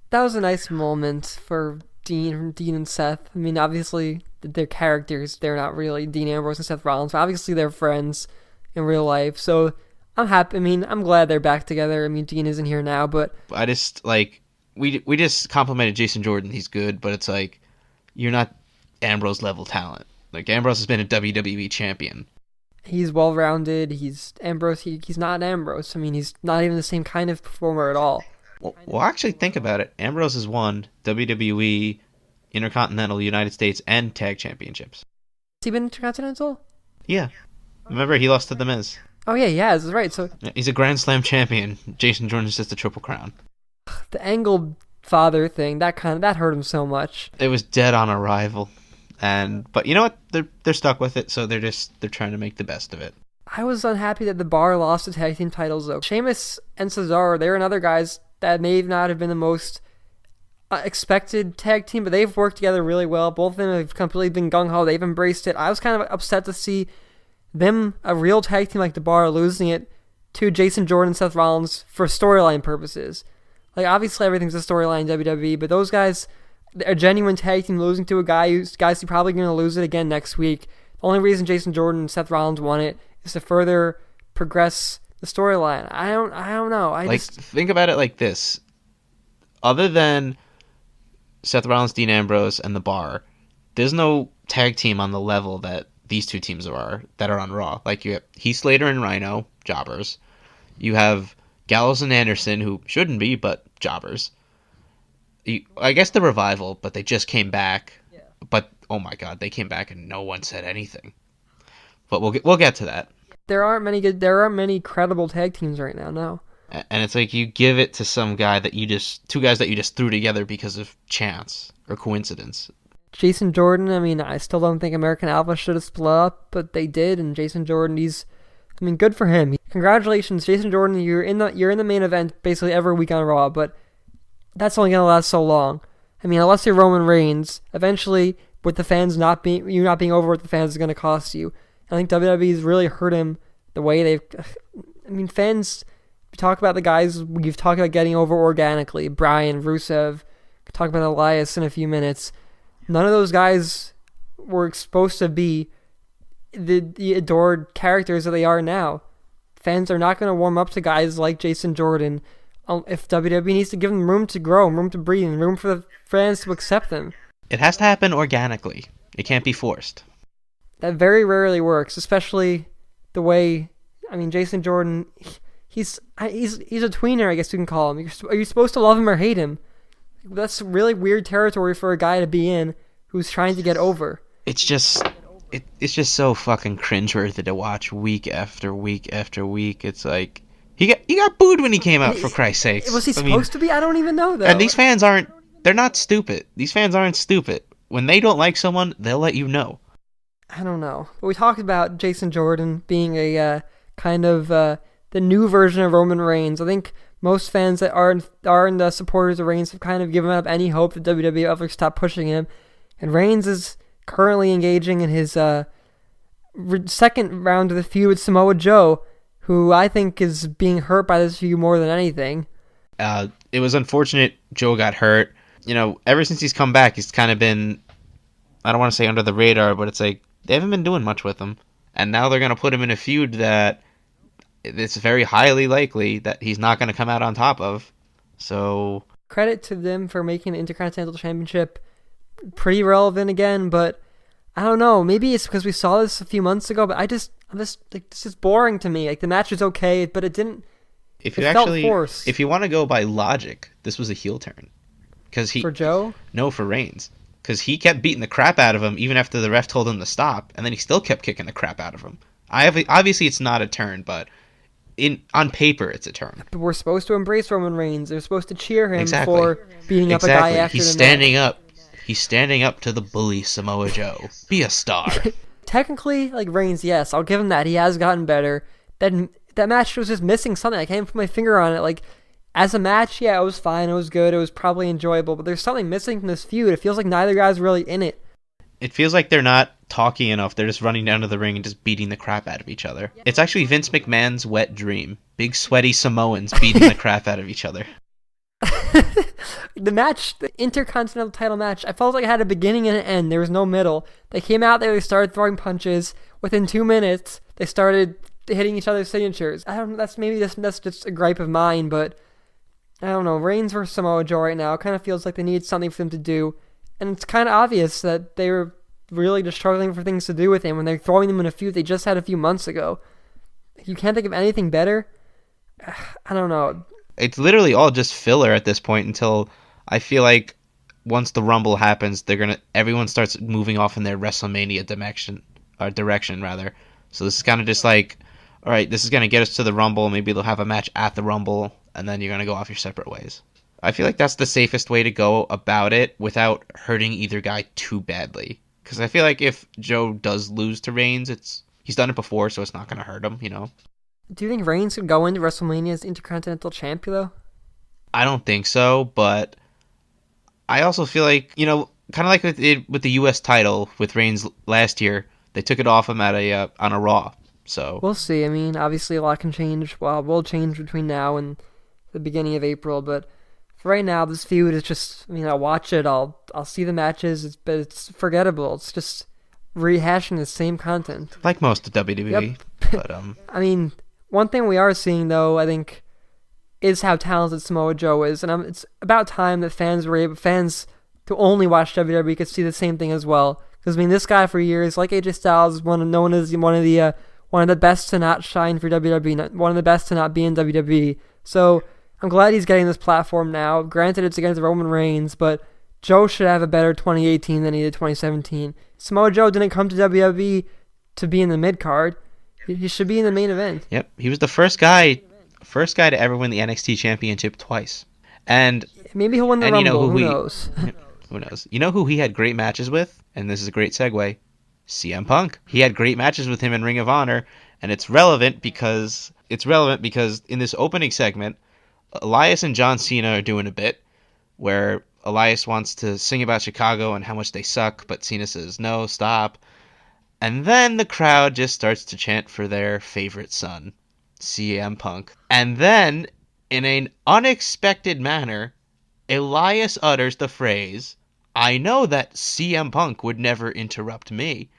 That was a nice moment for Dean and Seth. I mean, obviously, their characters, they're not really Dean Ambrose and Seth Rollins, but obviously they're friends in real life. So I'm happy. I mean, I'm glad they're back together. I mean, Dean isn't here now, but I just, we just complimented Jason Jordan. He's good, but it's like, you're not Ambrose level talent. Like, Ambrose has been a WWE champion. He's well-rounded. He's Ambrose. He's not Ambrose. I mean, he's not even the same kind of performer at all. Well, actually, think about it. Ambrose has won WWE, Intercontinental, United States, and Tag Championships. Has he been Intercontinental? Yeah. Remember, he lost to The Miz. Oh, yeah, he has. That's right. So he's a Grand Slam champion. Jason Jordan's just a Triple Crown. The Angle father thing, that hurt him so much. It was dead on arrival. But you know what? They're stuck with it, so they're trying to make the best of it. I was unhappy that the Bar lost the tag team titles though. Sheamus and Cesaro, they're another guys that may not have been the most expected tag team, but they've worked together really well. Both of them have completely been gung ho. They've embraced it. I was kind of upset to see them, a real tag team like the Bar, losing it to Jason Jordan and Seth Rollins for storyline purposes. Like, obviously everything's a storyline in WWE, but those guys, a genuine tag team losing to a guy who's probably going to lose it again next week. The only reason Jason Jordan and Seth Rollins won it is to further progress the storyline. I don't know. Think about it like this. Other than Seth Rollins, Dean Ambrose, and The Bar, there's no tag team on the level that these two teams are that are on Raw. Like, you have Heath Slater and Rhino, jobbers. You have Gallows and Anderson, who shouldn't be, but jobbers. I guess the Revival, but they just came back. Yeah. But, oh my god, they came back and no one said anything. But we'll get to that. There aren't many credible tag teams right now, no. And it's like you give it to some guy two guys that you just threw together because of chance or coincidence. Jason Jordan, I mean, I still don't think American Alpha should have split up, but they did, and Jason Jordan, good for him. Congratulations, Jason Jordan, you're in the main event basically every week on Raw, but that's only gonna last so long. I mean, unless you're Roman Reigns, eventually, with the fans not being over with the fans is gonna cost you. I think WWE's really hurt him the way fans talk about the guys you've talked about getting over organically. Bryan, Rusev, talk about Elias in a few minutes. None of those guys were supposed to be the adored characters that they are now. Fans are not going to warm up to guys like Jason Jordan if WWE needs to give them room to grow, room to breathe, and room for the fans to accept them. It has to happen organically. It can't be forced. That very rarely works, especially the way, Jason Jordan, he's a tweener, I guess you can call him. Are you supposed to love him or hate him? That's really weird territory for a guy to be in who's trying to get over. It's just so fucking cringeworthy to watch week after week after week. It's like he got booed when he came out, for Christ's sake. Was he supposed to be? I don't even know though. And these fans they're not stupid. These fans aren't stupid. When they don't like someone, they'll let you know. I don't know. But we talked about Jason Jordan being a kind of the new version of Roman Reigns. I think most fans that are the supporters of Reigns have kind of given up any hope that WWE ever stop pushing him. And Reigns is currently engaging in his second round of the feud with Samoa Joe, who I think is being hurt by this feud more than anything. It was unfortunate Joe got hurt. Ever since he's come back, he's kind of been, I don't want to say under the radar, but it's like they haven't been doing much with him. And now they're going to put him in a feud that it's very highly likely that he's not going to come out on top of. So credit to them for making the Intercontinental Championship pretty relevant again, but I don't know. Maybe it's because we saw this a few months ago, but this is boring to me. Like, the match was okay, but it didn't. It felt forced. If you want to go by logic, this was a heel turn. For Joe? No, for Reigns. Because he kept beating the crap out of him even after the ref told him to stop, and then he still kept kicking the crap out of him. Obviously, it's not a turn, but on paper, it's a turn. But we're supposed to embrace Roman Reigns. They're supposed to cheer him for beating up a guy after He's standing up. He's standing up to the bully Samoa Joe. Be a star. Technically, Reigns, yes, I'll give him that. He has gotten better. That match was just missing something. I can't put my finger on it. As a match, yeah, it was fine. It was good. It was probably enjoyable. But there's something missing from this feud. It feels like neither guy's really in it. It feels like they're not talking enough. They're just running down to the ring and just beating the crap out of each other. It's actually Vince McMahon's wet dream. Big sweaty Samoans beating the crap out of each other. The match, the Intercontinental title match, I felt like it had a beginning and an end. There was no middle. They came out there, they started throwing punches. Within 2 minutes, they started hitting each other's signatures. I don't know, that's just a gripe of mine, but I don't know. Reigns versus Samoa Joe right now kind of feels like they need something for them to do. And it's kind of obvious that they were really just struggling for things to do with him when they're throwing them in a feud they just had a few months ago. You can't think of anything better? I don't know. It's literally all just filler at this point until I feel like once the Rumble happens, everyone starts moving off in their WrestleMania direction rather. So this is kind of just like, all right, this is going to get us to the Rumble. Maybe they'll have a match at the Rumble, and then you're going to go off your separate ways. I feel like that's the safest way to go about it without hurting either guy too badly. Because I feel like if Joe does lose to Reigns, he's He's done it before, so it's not going to hurt him, you know. Do you think Reigns could go into WrestleMania as Intercontinental Champion though? I don't think so, but I also feel like, kind of like with the U.S. title with Reigns last year, they took it off him at on a Raw. So We'll see. I mean, obviously a lot can change. Well, will change between now and the beginning of April, but for right now, this feud is just. I mean, I'll watch it. I'll see the matches, but it's forgettable. It's just rehashing the same content. like most of Yep. WWE, but I mean, one thing we are seeing though, I think, is how talented Samoa Joe is, and it's about time that fans who only watch WWE could see the same thing as well. Because I mean, this guy for years, like AJ Styles, is known as one of the best to not shine for WWE, one of the best to not be in WWE. So I'm glad he's getting this platform now. Granted, it's against Roman Reigns, but Joe should have a better 2018 than he did 2017. Samoa Joe didn't come to WWE to be in the mid card. He should be in the main event. yep, he was the first guy to ever win the NXT Championship twice, and Maybe he'll win the and you know Rumble. who Who he knows? who knows? You know who he had great matches with, and this is a great segue. CM Punk. He had great matches with him in Ring of Honor, and it's relevant because in this opening segment, Elias and John Cena are doing a bit where Elias wants to sing about Chicago and how much they suck, but Cena says, no, stop. And then the crowd just starts to chant for their favorite son, CM Punk. And then, in an unexpected manner, Elias utters the phrase, I know that CM Punk would never interrupt me.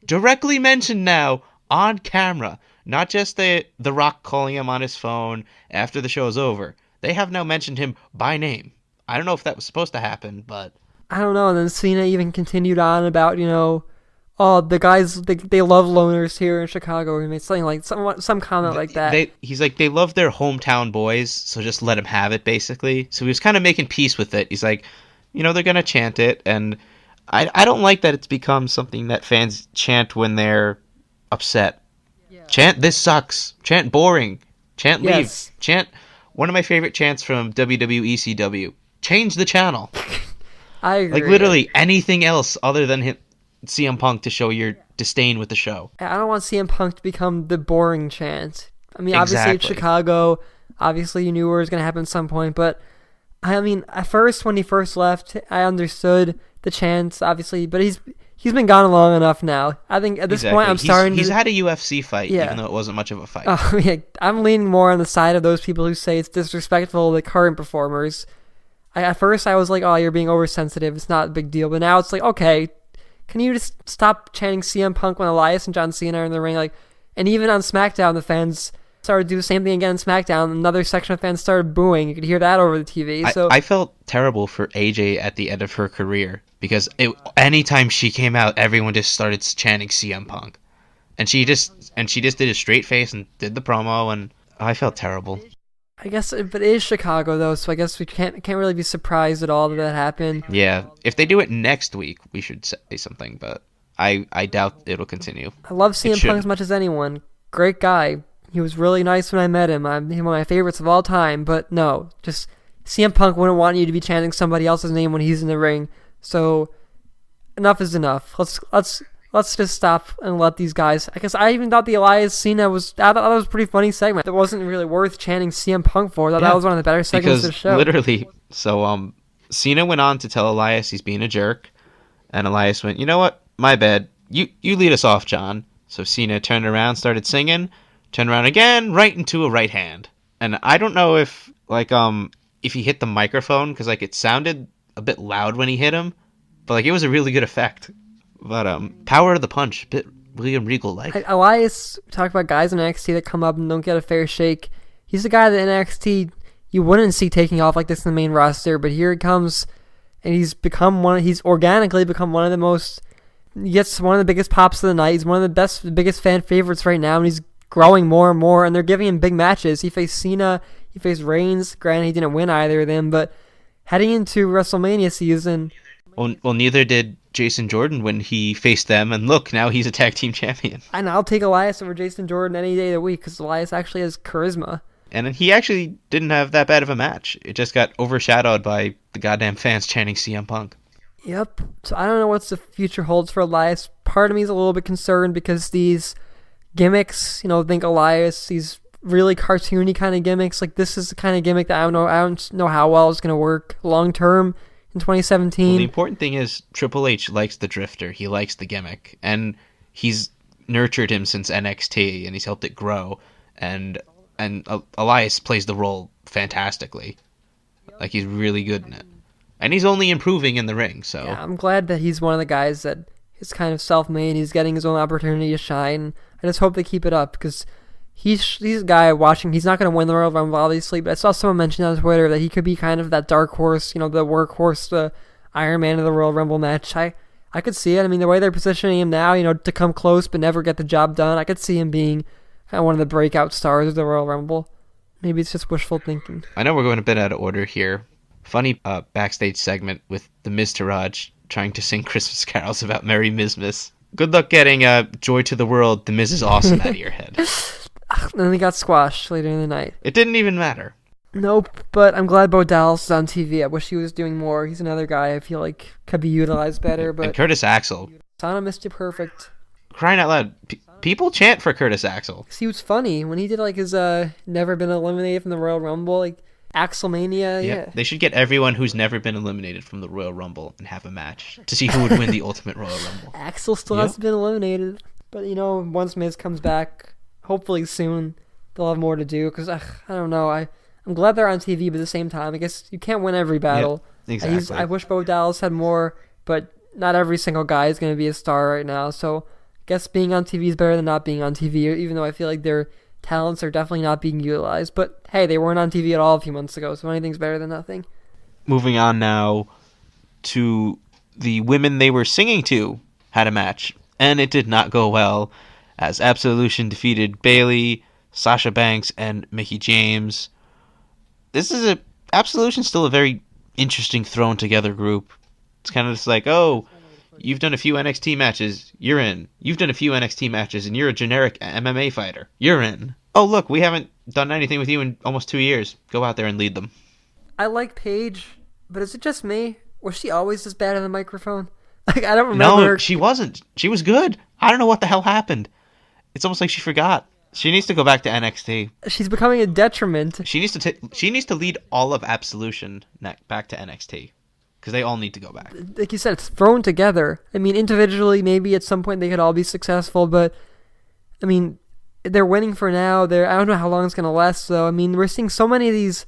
Directly mentioned now on camera, not just the Rock calling him on his phone after the show's over. They have now mentioned him by name. I don't know if that was supposed to happen, but I don't know. And then Cena even continued on about, oh, the guys, they love loners here in Chicago. He made something like some comment like that. he's like, they love their hometown boys, so just let him have it, basically. So he was kind of making peace with it. He's like, they're going to chant it, and I don't like that it's become something that fans chant when they're upset. Chant, this sucks. Chant, boring. Chant, leave. Yes. Chant, one of my favorite chants from WWECW. Change the channel. I agree. Like, literally anything else other than CM Punk to show your disdain with the show. I don't want CM Punk to become the boring chant. I mean, obviously it's Exactly. Chicago. Obviously you knew it was going to happen at some point, but I mean, at first when he first left, I understood the chants, obviously, but he's been gone long enough now. I think at this point I'm starting He's to... had a UFC fight, Yeah. even though it wasn't much of a fight. Oh, yeah, I'm leaning more on the side of those people who say it's disrespectful to the current performers. At first I was like, oh, you're being oversensitive, it's not a big deal, but now it's like, okay, can you just stop chanting CM Punk when Elias and John Cena are in the ring? Like, and even on SmackDown, the fans started to do the same thing again on SmackDown. Another section of fans started booing. You could hear that over the TV. So I felt terrible for AJ at the end of her career because anytime she came out, everyone just started chanting CM Punk, and she just did a straight face and did the promo, and I felt terrible. I guess, but it is Chicago though, so I guess we can't really be surprised at all that happened. Yeah, if they do it next week, we should say something, but I doubt it'll continue. I love CM should. Punk as much as anyone. Great guy. He was really nice when I met him. I'm one of my favorites of all time. But no, just CM Punk wouldn't want you to be chanting somebody else's name when he's in the ring. So enough is enough. Let's just stop and let these guys. I guess I even thought the Elias Cena was. I thought that was a pretty funny segment. It wasn't really worth chanting CM Punk for. I thought that was one of the better segments of the show. Literally, so Cena went on to tell Elias he's being a jerk, and Elias went, you know what, my bad. You lead us off, John. So Cena turned around, started singing, turned around again, right into a right hand. And I don't know if he hit the microphone because it sounded a bit loud when he hit him, but it was a really good effect. But power of the punch, a bit William Regal like. Elias, talk about guys in NXT that come up and don't get a fair shake. He's the guy that in NXT you wouldn't see taking off like this in the main roster, but here he comes, and he's organically become one of the most. He gets one of the biggest pops of the night. He's one of the biggest fan favorites right now, and he's growing more and more. And they're giving him big matches. He faced Cena, he faced Reigns. Granted, he didn't win either of them, but heading into WrestleMania season. Well, neither did Jason Jordan when he faced them, and look, now he's a tag team champion. And I'll take Elias over Jason Jordan any day of the week because Elias actually has charisma. And he actually didn't have that bad of a match. It just got overshadowed by the goddamn fans chanting CM Punk. Yep. So I don't know what the future holds for Elias. Part of me is a little bit concerned because these gimmicks. Think Elias. These really cartoony kind of gimmicks. Like this is the kind of gimmick that I don't know how well it's gonna work long term in Well, the 2017. important thing is Triple H likes the Drifter. He likes the gimmick, and he's nurtured him since NXT, and he's helped it grow. And Elias plays the role fantastically. Like he's really good in it, and he's only improving in the ring. So Yeah, I'm glad that he's one of the guys that is kind of self-made. He's getting his own opportunity to shine. I just hope they keep it up because he's a guy watching. He's not going to win the Royal Rumble, obviously, but I saw someone mention on Twitter that he could be kind of that dark horse, the workhorse, the Iron Man of the Royal Rumble match. I could see it. I mean, the way they're positioning him now, to come close but never get the job done, I could see him being kind of one of the breakout stars of the Royal Rumble. Maybe it's just wishful thinking. I know we're going a bit out of order here. Funny backstage segment with the Miz Taraj trying to sing Christmas carols about Merry Mizmas. Good luck getting Joy to the World, The Miz is awesome out of your head. Then he got squashed later in the night. It didn't even matter. Nope, but I'm glad Bo Dallas is on TV. I wish he was doing more. He's another guy I feel like could be utilized better. But And Curtis Axel, Sana missed you perfect. crying out loud, people chant for Curtis Axel. 'Cause he was funny when he did like his never been eliminated from the Royal Rumble, like Axelmania. Yeah. They should get everyone who's never been eliminated from the Royal Rumble and have a match to see who would win the Ultimate Royal Rumble. Axel still Yeah. hasn't been eliminated, but once Miz comes back, hopefully soon, they'll have more to do. Because I don't know, I'm glad they're on TV, but at the same time, I guess you can't win every battle. Exactly. I wish Bo Dallas had more, but not every single guy is going to be a star right now. So I guess being on TV is better than not being on TV, even though I feel like their talents are definitely not being utilized. But hey, they weren't on TV at all a few months ago, so anything's better than nothing. Moving on now to the women they were singing to had a match, and it did not go well as Absolution defeated Bayley, Sasha Banks, and Mickie James. Absolution's still a very interesting thrown together group. It's kind of just like, oh, you've done a few NXT matches, you're in. You've done a few NXT matches, and you're a generic MMA fighter, you're in. Oh, look, we haven't done anything with you in almost 2 years. Go out there and lead them. I like Paige, but is it just me? Was she always this bad on the microphone? Like, I don't remember. No, she wasn't. She was good. I don't know what the hell happened. It's almost like she forgot. She needs to go back to NXT. She's becoming a detriment. She needs to lead all of Absolution back to NXT because they all need to go back. Like you said, it's thrown together. I mean, individually, maybe at some point they could all be successful, but I mean, they're winning for now. I don't know how long it's gonna last, though. I mean, we're seeing so many of these.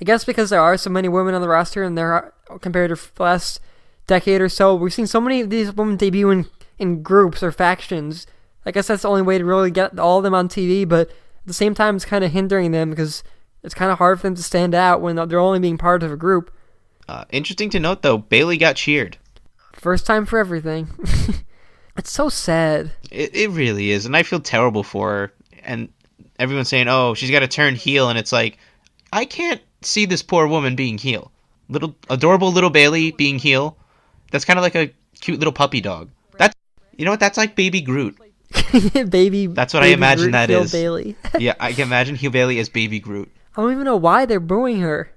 I guess because there are so many women on the roster, and there are compared to the last decade or so, we've seen so many of these women debut in groups or factions. I guess that's the only way to really get all of them on TV, but at the same time, it's kind of hindering them because it's kind of hard for them to stand out when they're only being part of a group. Interesting to note, though, Bayley got cheered. First time for everything. It's so sad. It really is, and I feel terrible for her. And everyone's saying, oh, she's got to turn heel, and it's like, I can't see this poor woman being heel. Adorable little Bayley being heel. That's kind of like a cute little puppy dog. That's like Baby Groot. Baby. That's what baby I imagine Groot that heel is. Bailey. Yeah, I can imagine Hugh Bailey as Baby Groot. I don't even know why they're booing her.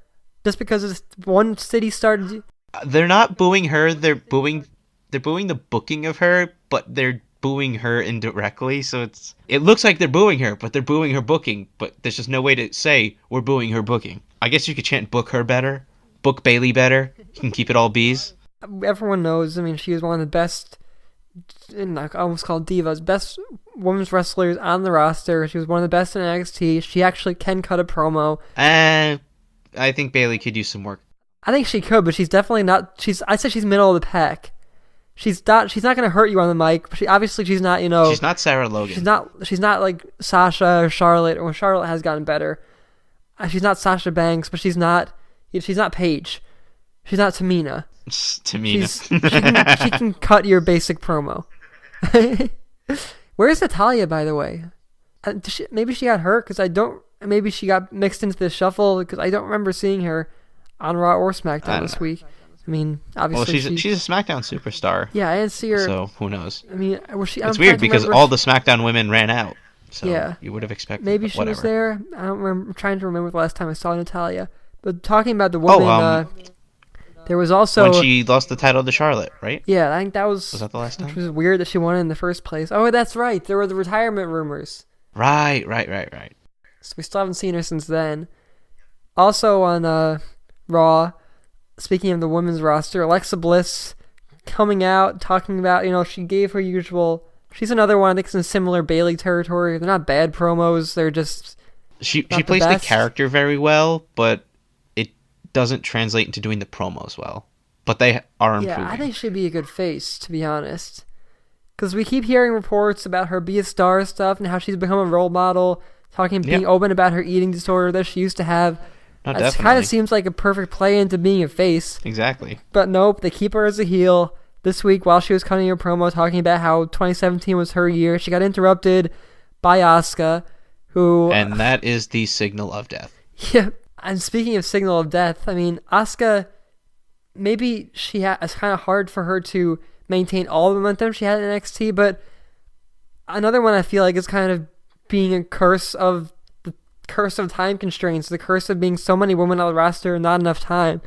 Just because it's one city started. They're not booing her. They're booing the booking of her, but they're booing her indirectly. So it looks like they're booing her, but they're booing her booking. But there's just no way to say we're booing her booking. I guess you could chant book her better, book Bailey better. You can keep it all bees. Everyone knows. I mean, she was one of the best. I almost called divas, best women's wrestlers on the roster. She was one of the best in NXT. She actually can cut a promo. I think Bayley could use some work. I think she could, but she's definitely not. I'd say she's middle of the pack. She's not going to hurt you on the mic. But she's not. She's not Sarah Logan. She's not like Sasha or Charlotte. Or Charlotte has gotten better. She's not Sasha Banks, but she's not Paige. She's not Tamina. She can cut your basic promo. Where's Natalya, by the way? Maybe she got hurt because I don't. Maybe she got mixed into the shuffle because I don't remember seeing her on Raw or SmackDown this week. I mean, obviously she's a SmackDown superstar. Yeah, I didn't see her. So who knows? I mean, It's weird because all the SmackDown women ran out. So yeah, you would have expected. Maybe she was there. I don't remember. I'm trying to remember the last time I saw Natalya. But talking about the women, There was when also, she lost the title to Charlotte, right? yeah, I think that Was was, that the last which time? was weird that she won it in the first place. Oh, that's right. There were the retirement rumors. Right. So we still haven't seen her since then. Also on Raw, speaking of the women's roster, Alexa Bliss coming out, talking about, she gave her usual. She's another one, I think it's in similar Bayley territory. They're not bad promos, they're just She not the plays the best. character very well, but it doesn't translate into doing the promos well. But they are Yeah, I improving. think she'd be a good face, to be honest. Because we keep hearing reports about her be a star stuff and how she's become a role model, being Yep. open about her eating disorder that she used to have. No, It kind of definitely. seems like a perfect play into being a face. Exactly. But nope, they keep her as a heel. This week, while she was cutting her promo talking about how 2017 was her year, she got interrupted by Asuka, who... And that is the signal of death. Yeah, and speaking of Signal of Death, I mean, Asuka, maybe it's kind of hard for her to maintain all the momentum she had in NXT, but another one I feel like is kind of being a curse of time constraints, the curse of being so many women on the roster and not enough time,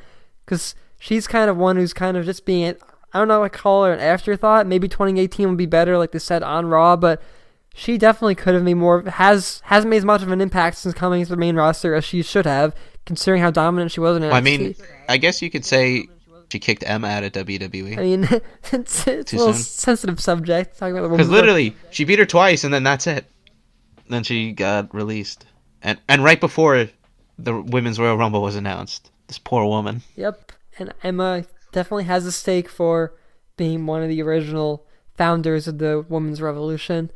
because she's kind of one who's kind of just being, I don't know, I call her an afterthought. Maybe 2018 would be better, like they said on Raw, but she definitely could have made more, hasn't made as much of an impact since coming to the main roster as she should have, considering how dominant she was in NXT. I mean, I guess you could say she kicked Emma out of WWE. I mean, it's a Too little soon? sensitive subject, talking about the Because women's literally, she beat her twice, and then that's it. Then she got released. And right before the Women's Royal Rumble was announced. This poor woman. Yep, and Emma definitely has a stake for being one of the original founders of the women's revolution,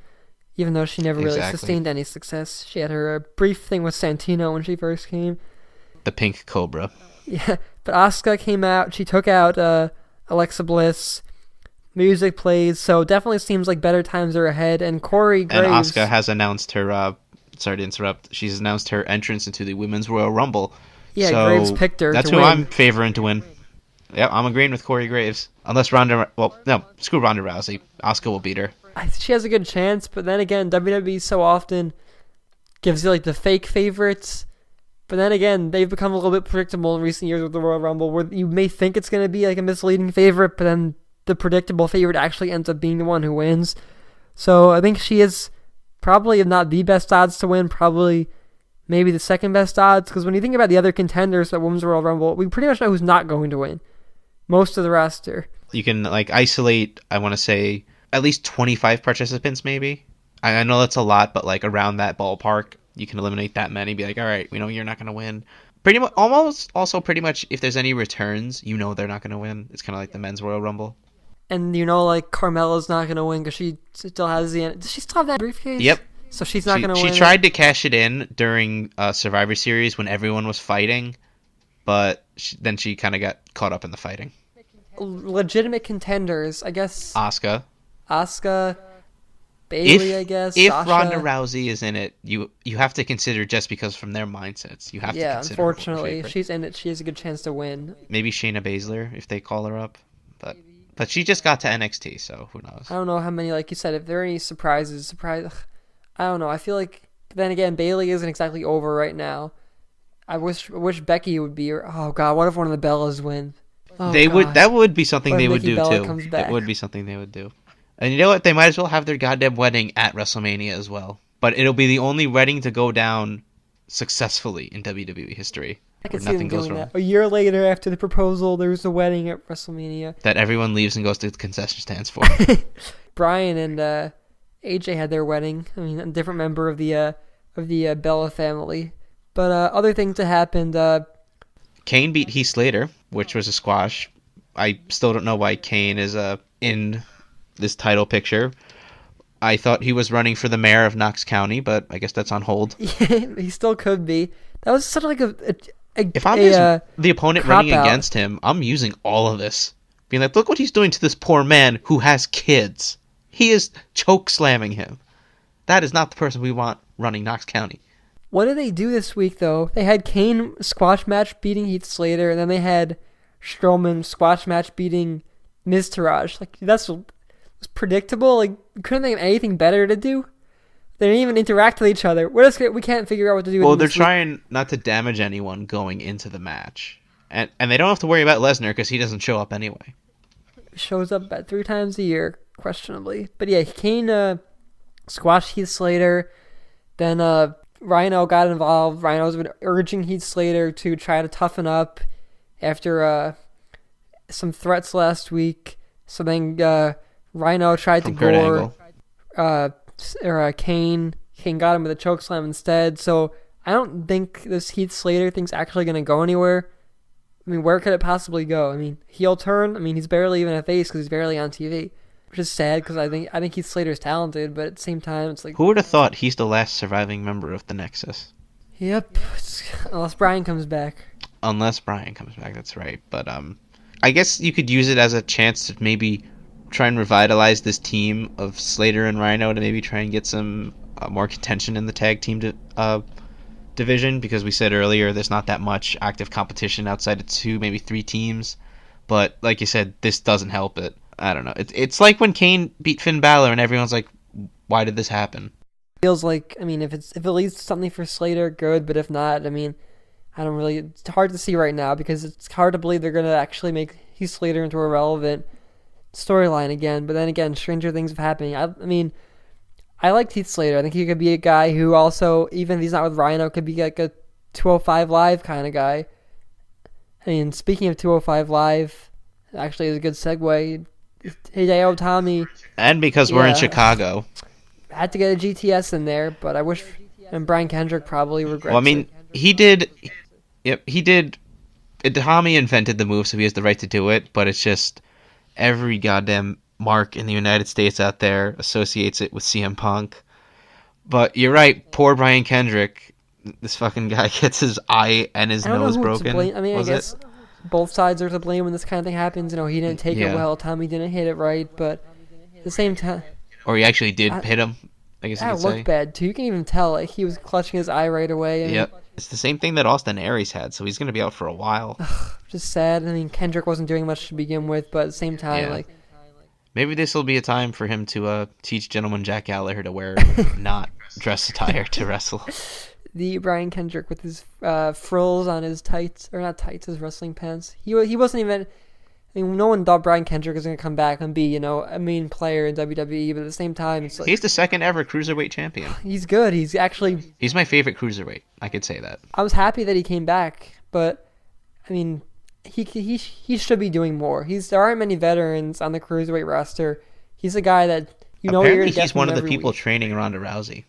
even though she never really Exactly. sustained any success. She had her brief thing with Santino when she first came. The Pink Cobra. Yeah, but Asuka came out. She took out Alexa Bliss. Music plays, so definitely seems like better times are ahead. And Corey Graves. And Asuka has announced her, sorry to interrupt, she's announced her entrance into the Women's Royal Rumble. Yeah, So Graves picked her that's to who win. I'm favoring to win. Yeah, I'm agreeing with Corey Graves. Unless Ronda, well, no, screw Ronda Rousey. Asuka will beat her. She has a good chance, but then again, WWE so often gives you like the fake favorites. But then again, they've become a little bit predictable in recent years with the Royal Rumble, where you may think it's going to be like a misleading favorite, but then the predictable favorite actually ends up being the one who wins. So I think she is probably, if not the best odds to win, probably maybe the second best odds. Because when you think about the other contenders at Women's Royal Rumble, we pretty much know who's not going to win. Most of the roster. You can like isolate, I want to say, at least 25 participants maybe. I know that's a lot, but like around that ballpark, you can eliminate that many. Be like, all right, we know you're not going to win. Pretty much, almost also pretty much, if there's any returns, you know they're not going to win. It's kind of like the Men's Royal Rumble. And like Carmella's not going to win because she still has does she still have that briefcase? Yep. So she's not going to win. She tried to cash it in during Survivor Series when everyone was fighting, but then she kind of got caught up in the fighting. Legitimate contenders, I guess. Asuka. Bayley, I guess. If Sasha. Ronda Rousey is in it, you have to consider just because from their mindsets. You have to Yeah, consider her unfortunately, if favorite. she's in it, she has a good chance to win. Maybe Shayna Baszler if they call her up, but she just got to NXT, so who knows? I don't know how many, like you said, if there are any surprises. I don't know. I feel like, then again, Bayley isn't exactly over right now. I wish Becky would be. Oh God, what if one of the Bellas win? Oh, They would. God. That would be something What if they would Nikki do Bella too. comes That back? would be something they would do. And you know what? They might as well have their goddamn wedding at WrestleMania as well. But it'll be the only wedding to go down successfully in WWE history. I Where could see them nothing goes doing wrong. that. A year later, after the proposal, there was a wedding at WrestleMania. That everyone leaves and goes to the concession stands for. Brian and AJ had their wedding. I mean, a different member of the Bella family. But other things that happened. Kane beat Heath Slater, which was a squash. I still don't know why Kane is in this title picture. I thought he was running for the mayor of Knox County, but I guess that's on hold. He still could be. That was such like If I'm the opponent running against him, I'm using all of this. Being like, look what he's doing to this poor man who has kids. He is choke slamming him. That is not the person we want running Knox County. What did they do this week, though? They had Kane squash match beating Heath Slater, and then they had Strowman squash match beating Miz Taraj. Like, that's predictable. Like, couldn't they have anything better to do? They didn't even interact with each other. We can't figure out what to do. Well, they're trying not to damage anyone going into the match. And they don't have to worry about Lesnar because he doesn't show up anyway. Shows up about 3 times a year, questionably. But yeah, Kane squashed Heath Slater. Then Rhino got involved. Rhino's been urging Heath Slater to try to toughen up after some threats last week. So then Rhino tried From to Kurt gore Angle. Kane. Kane got him with a chokeslam instead. So I don't think this Heath Slater thing's actually going to go anywhere. I mean, where could it possibly go? I mean, heel turn. I mean, he's barely even a face because he's barely on TV, which is sad because I think Heath Slater's talented, but at the same time, it's like, Who would have thought he's the last surviving member of the Nexus? yep, unless Brian comes back. Unless Brian comes back, that's right. But I guess you could use it as a chance to maybe try and revitalize this team of Slater and Rhino to maybe try and get some more contention in the tag team division, because we said earlier there's not that much active competition outside of 2, maybe 3 teams. But like you said, this doesn't help it. I don't know. It's like when Kane beat Finn Balor and everyone's like, why did this happen? Feels like, I mean, if it leads to something for Slater, good. But if not, I mean, I don't really. It's hard to see right now because it's hard to believe they're gonna actually make Heath Slater into a relevant storyline again. But then again, stranger things have happened. I mean, I like Heath Slater. I think he could be a guy who also, even if he's not with Rhino, could be like a 205 Live kind of guy. I mean, speaking of 205 Live, actually is a good segue. Hideo Itami. And because we're in Chicago. Had to get a GTS in there, but I wish, and Brian Kendrick probably regrets Well, I mean, it. he did. Yep, he did. Itami invented the move, so he has the right to do it. But it's just every goddamn mark in the United States out there associates it with CM Punk. But you're right. Poor Brian Kendrick. This fucking guy gets his eye and his I don't know nose who broken. to blame. I mean, I Was guess it? both sides are to blame when this kind of thing happens. You know, he didn't take it Yeah. well. Tommy didn't hit it right, but at the same time, Or he actually did I- hit him, I guess you that could say. looked bad too. You can even tell like he was clutching his eye right away. I mean, Yep. It's the same thing that Austin Aries had, so he's going to be out for a while. just sad. I mean, Kendrick wasn't doing much to begin with, but at the same time, Yeah. like, Maybe this will be a time for him to teach gentleman Jack Gallagher to wear not dress attire to wrestle. the Brian Kendrick with his frills on his tights, or not tights, his wrestling pants. He wasn't even. I mean, no one thought Brian Kendrick was going to come back and be, you know, a main player in WWE, but at the same time, it's like, He's the second ever cruiserweight champion. he's good. He's actually, He's my favorite cruiserweight. I could say that. I was happy that he came back, but I mean, he should be doing more. There aren't many veterans on the cruiserweight roster. He's a guy that you know you're Apparently, going to get he's from one of the every people week. training Ronda Rousey.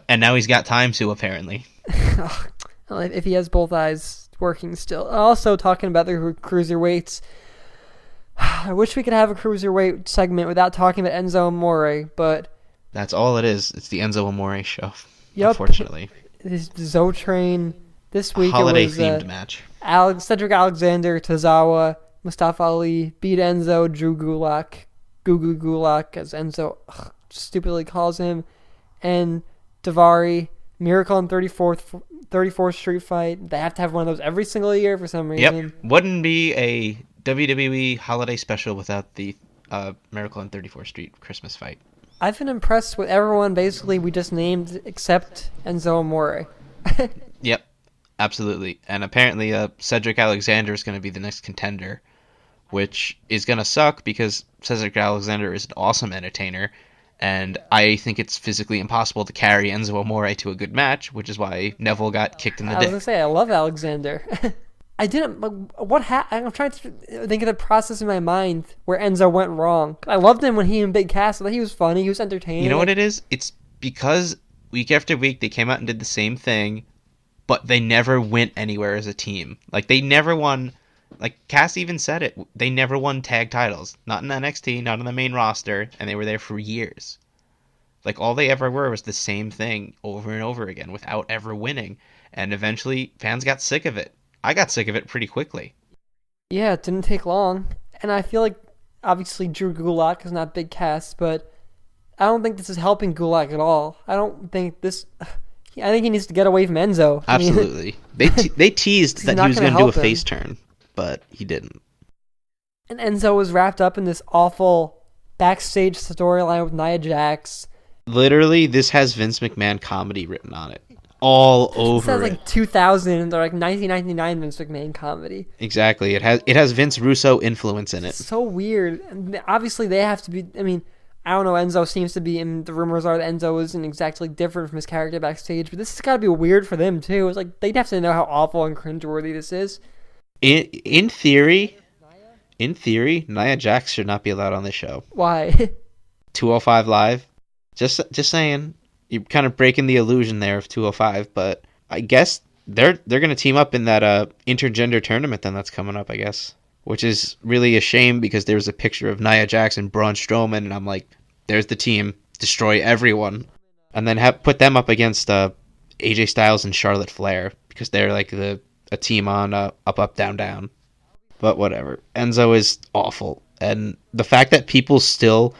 And now he's got time to, apparently. Well, if he has both eyes working still. Also, talking about the cruiserweights, I wish we could have a cruiserweight segment without talking about Enzo Amore, but That's all it is. It's the Enzo Amore show. Yep. Unfortunately. his Zo Train this week Holiday it was themed match. Cedric Alexander, Tozawa, Mustafa Ali beat Enzo, Drew Gulak, Gugu Gulak, as Enzo stupidly calls him, and Davari, Miracle on 34th Street Fight. They have to have one of those every single year for some reason. Yep. Wouldn't be a WWE holiday special without the Miracle on 34th Street Christmas fight. I've been impressed with everyone basically we just named except Enzo Amore. Yep. Absolutely. And apparently Cedric Alexander is going to be the next contender, which is going to suck because Cedric Alexander is an awesome entertainer, and I think it's physically impossible to carry Enzo Amore to a good match, which is why Neville got kicked in the I was dick. gonna say I love Alexander. I didn't. What happened? I'm trying to think of the process in my mind where Enzo went wrong. I loved him when he and Big Cass. I thought he was funny. He was entertaining. You know what it is? It's because week after week they came out and did the same thing, but they never went anywhere as a team. Like, they never won. Like, Cass even said it. They never won tag titles. Not in NXT, not on the main roster, and they were there for years. Like, all they ever were was the same thing over and over again without ever winning. And eventually, fans got sick of it. I got sick of it pretty quickly. Yeah, it didn't take long, and I feel like obviously Drew Gulak is not Big Cass, but I don't think this is helping Gulak at all. I don't think this. I think he needs to get away from Enzo. I mean, Absolutely. They teased He's that not he was gonna going to do a help him. face turn, but he didn't. and Enzo was wrapped up in this awful backstage storyline with Nia Jax. Literally, this has Vince McMahon comedy written on it. all This sounds over it. like 2000 or like 1999 Vince McMahon comedy. Exactly. It has Vince Russo influence in it. So weird. And obviously, they have to be. I mean, I don't know. Enzo seems to be, and the rumors are that Enzo isn't exactly different from his character backstage, but this has got to be weird for them too. It's like they'd have to know how awful and cringeworthy this is. In theory, Nia Jax should not be allowed on the show. Why? 205 Live. Just saying. You're kind of breaking the illusion there of 205, but I guess they're gonna team up in that intergender tournament then that's coming up, I guess. Which is really a shame because there's a picture of Nia Jax and Braun Strowman, and I'm like, there's the team, destroy everyone, and then put them up against AJ Styles and Charlotte Flair because they're like a team on up down down. But whatever. Enzo is awful, and the fact that people still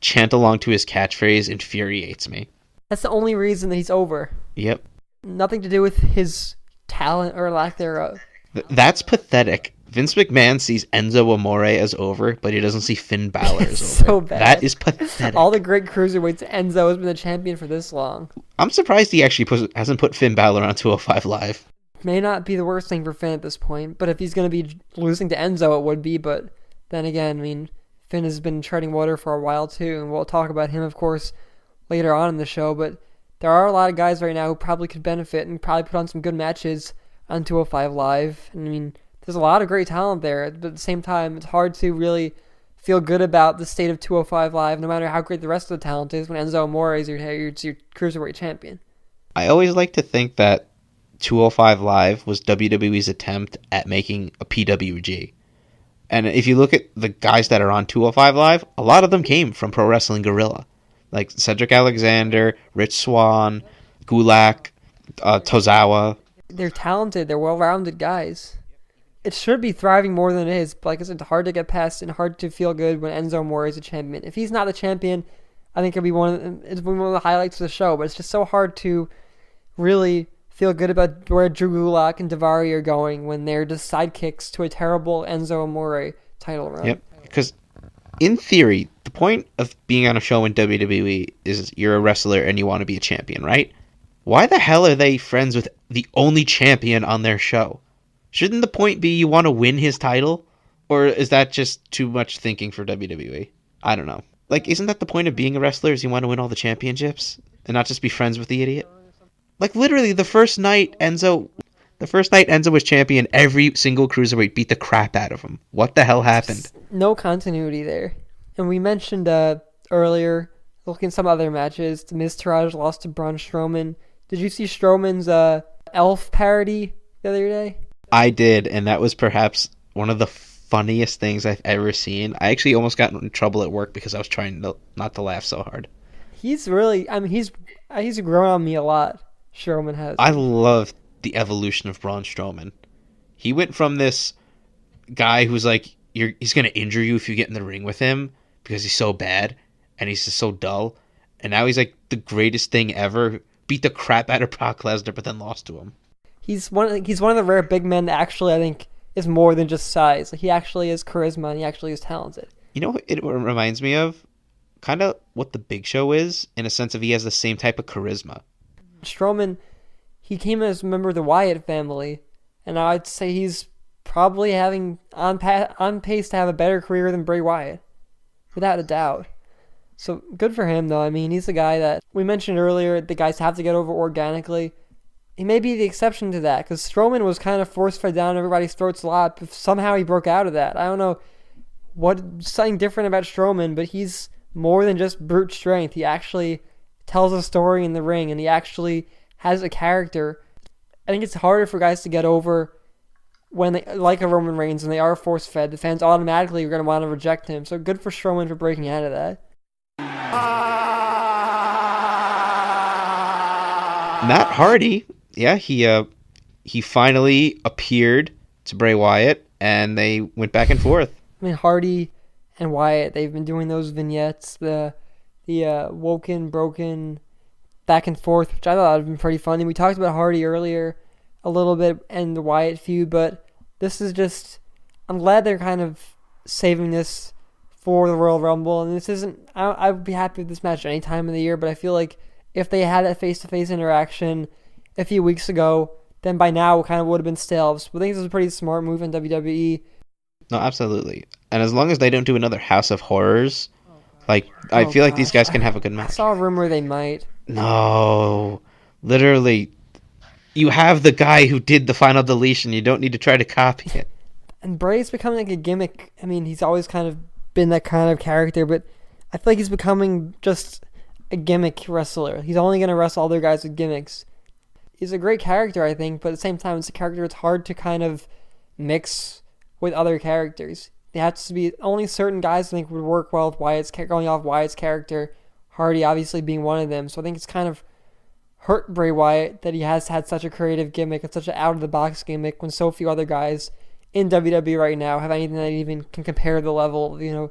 chant along to his catchphrase infuriates me. That's the only reason that he's over. Yep. Nothing to do with his talent or lack thereof. That's pathetic. Vince McMahon sees Enzo Amore as over, but he doesn't see Finn Balor as over. So bad. That is pathetic. All the great cruiserweights, Enzo has been the champion for this long. I'm surprised he actually hasn't put Finn Balor on 205 Live. May not be the worst thing for Finn at this point, but if he's going to be losing to Enzo, it would be. But then again, I mean, Finn has been treading water for a while too, and we'll talk about him, of course, later on in the show. But there are a lot of guys right now who probably could benefit and probably put on some good matches on 205 Live. And I mean, there's a lot of great talent there, but at the same time, it's hard to really feel good about the state of 205 Live, no matter how great the rest of the talent is, when Enzo Amore is your cruiserweight champion. I always like to think that 205 Live was WWE's attempt at making a PWG. And if you look at the guys that are on 205 Live, a lot of them came from Pro Wrestling Guerrilla. Like Cedric Alexander, Rich Swann, Gulak, Tozawa. They're talented. They're well-rounded guys. It should be thriving more than it is. But like I said, it's hard to get past and hard to feel good when Enzo Amore is a champion. If he's not the champion, I think it'll be one of the highlights of the show. But it's just so hard to really feel good about where Drew Gulak and Daivari are going when they're just sidekicks to a terrible Enzo Amore title run. Yep. Because in theory, the point of being on a show in WWE is you're a wrestler and you want to be a champion, right? Why the hell are they friends with the only champion on their show? Shouldn't the point be you want to win his title? Or is that just too much thinking for WWE? I don't know. Like, isn't that the point of being a wrestler, is you want to win all the championships? And not just be friends with the idiot? Like, literally, the first night Enzo was champion, every single cruiserweight beat the crap out of him. What the hell happened? No continuity there. And we mentioned earlier, looking at some other matches, the Miz Taraj lost to Braun Strowman. Did you see Strowman's Elf parody the other day? I did, and that was perhaps one of the funniest things I've ever seen. I actually almost got in trouble at work because I was trying not to laugh so hard. He's really, I mean, he's grown on me a lot. Strowman has. I love the evolution of Braun Strowman. He went from this guy who's like, he's going to injure you if you get in the ring with him because he's so bad and he's just so dull. And now he's like the greatest thing ever. Beat the crap out of Brock Lesnar, but then lost to him. He's one of the rare big men that actually, I think, is more than just size. Like, he actually is charisma and he actually is talented. You know what it reminds me of? Kind of what the Big Show is, in a sense of he has the same type of charisma. Strowman, he came as a member of the Wyatt family, and I'd say he's probably having on pace to have a better career than Bray Wyatt, without a doubt. So good for him, though. I mean, he's the guy that we mentioned earlier. The guys have to get over organically. He may be the exception to that, because Strowman was kind of force-fed down everybody's throats a lot, but somehow he broke out of that. I don't know something different about Strowman, but he's more than just brute strength. He actually tells a story in the ring, and he actually has a character. I think it's harder for guys to get over when they, like a Roman Reigns, when they are force-fed. The fans automatically are going to want to reject him. So good for Strowman for breaking out of that. Matt Hardy, yeah, he finally appeared to Bray Wyatt, and they went back and forth. I mean, Hardy and Wyatt, they've been doing those vignettes, the woken, broken, back and forth, which I thought would have been pretty funny. We talked about Hardy earlier a little bit and the Wyatt feud, but this is just, I'm glad they're kind of saving this for the Royal Rumble, and this isn't, I would be happy with this match any time of the year, but I feel like if they had that face-to-face interaction a few weeks ago, then by now it kind of would have been stale. So I think this is a pretty smart move in WWE. No, absolutely. And as long as they don't do another House of Horrors, like I Oh feel like these gosh, guys can have a good I match. saw a rumor they might. No, literally, you have the guy who did the final deletion. You don't need to try to copy it. And Bray's becoming like a gimmick. I mean, he's always kind of been that kind of character, but I feel like he's becoming just a gimmick wrestler. He's only going to wrestle other guys with gimmicks. He's a great character, I think, but at the same time, it's a character it's hard to kind of mix with other characters. It has to be only certain guys I think would work well with Wyatt's going off Wyatt's character. Hardy obviously being one of them, so I think it's kind of hurt Bray Wyatt that he has had such a creative gimmick and such an out of the box gimmick when so few other guys in WWE right now have anything that even can compare the level of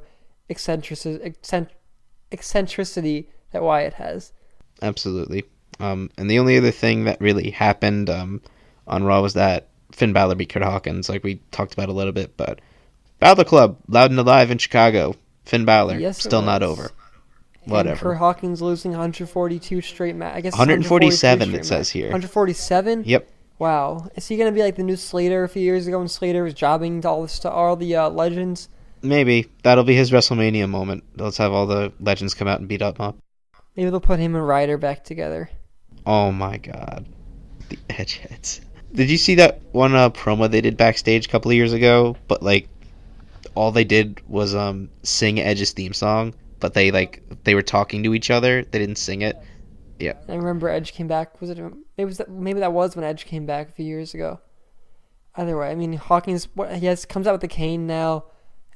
eccentricity that Wyatt has. Absolutely. And the only other thing that really happened on Raw was that Finn Balor beat Kurt Hawkins, like we talked about a little bit. But Balor Club, loud and alive in Chicago. Finn Balor, Yes, it still not over. was. And Whatever. Kurt Hawkins losing 142 straight I guess it's 143 147 it straight says here. 147? Yep. Wow. Is he going to be like the new Slater a few years ago when Slater was jobbing to all the legends? Maybe. That'll be his WrestleMania moment. Let's have all the legends come out and beat up. Maybe they'll put him and Ryder back together. Oh my god. The Edgeheads. Did you see that one promo they did backstage a couple of years ago? But like all they did was sing Edge's theme song, but they were talking to each other. They didn't sing it. Yeah. I remember Edge came back. Maybe that was when Edge came back a few years ago. Either way, I mean Hawkins comes out with the cane now.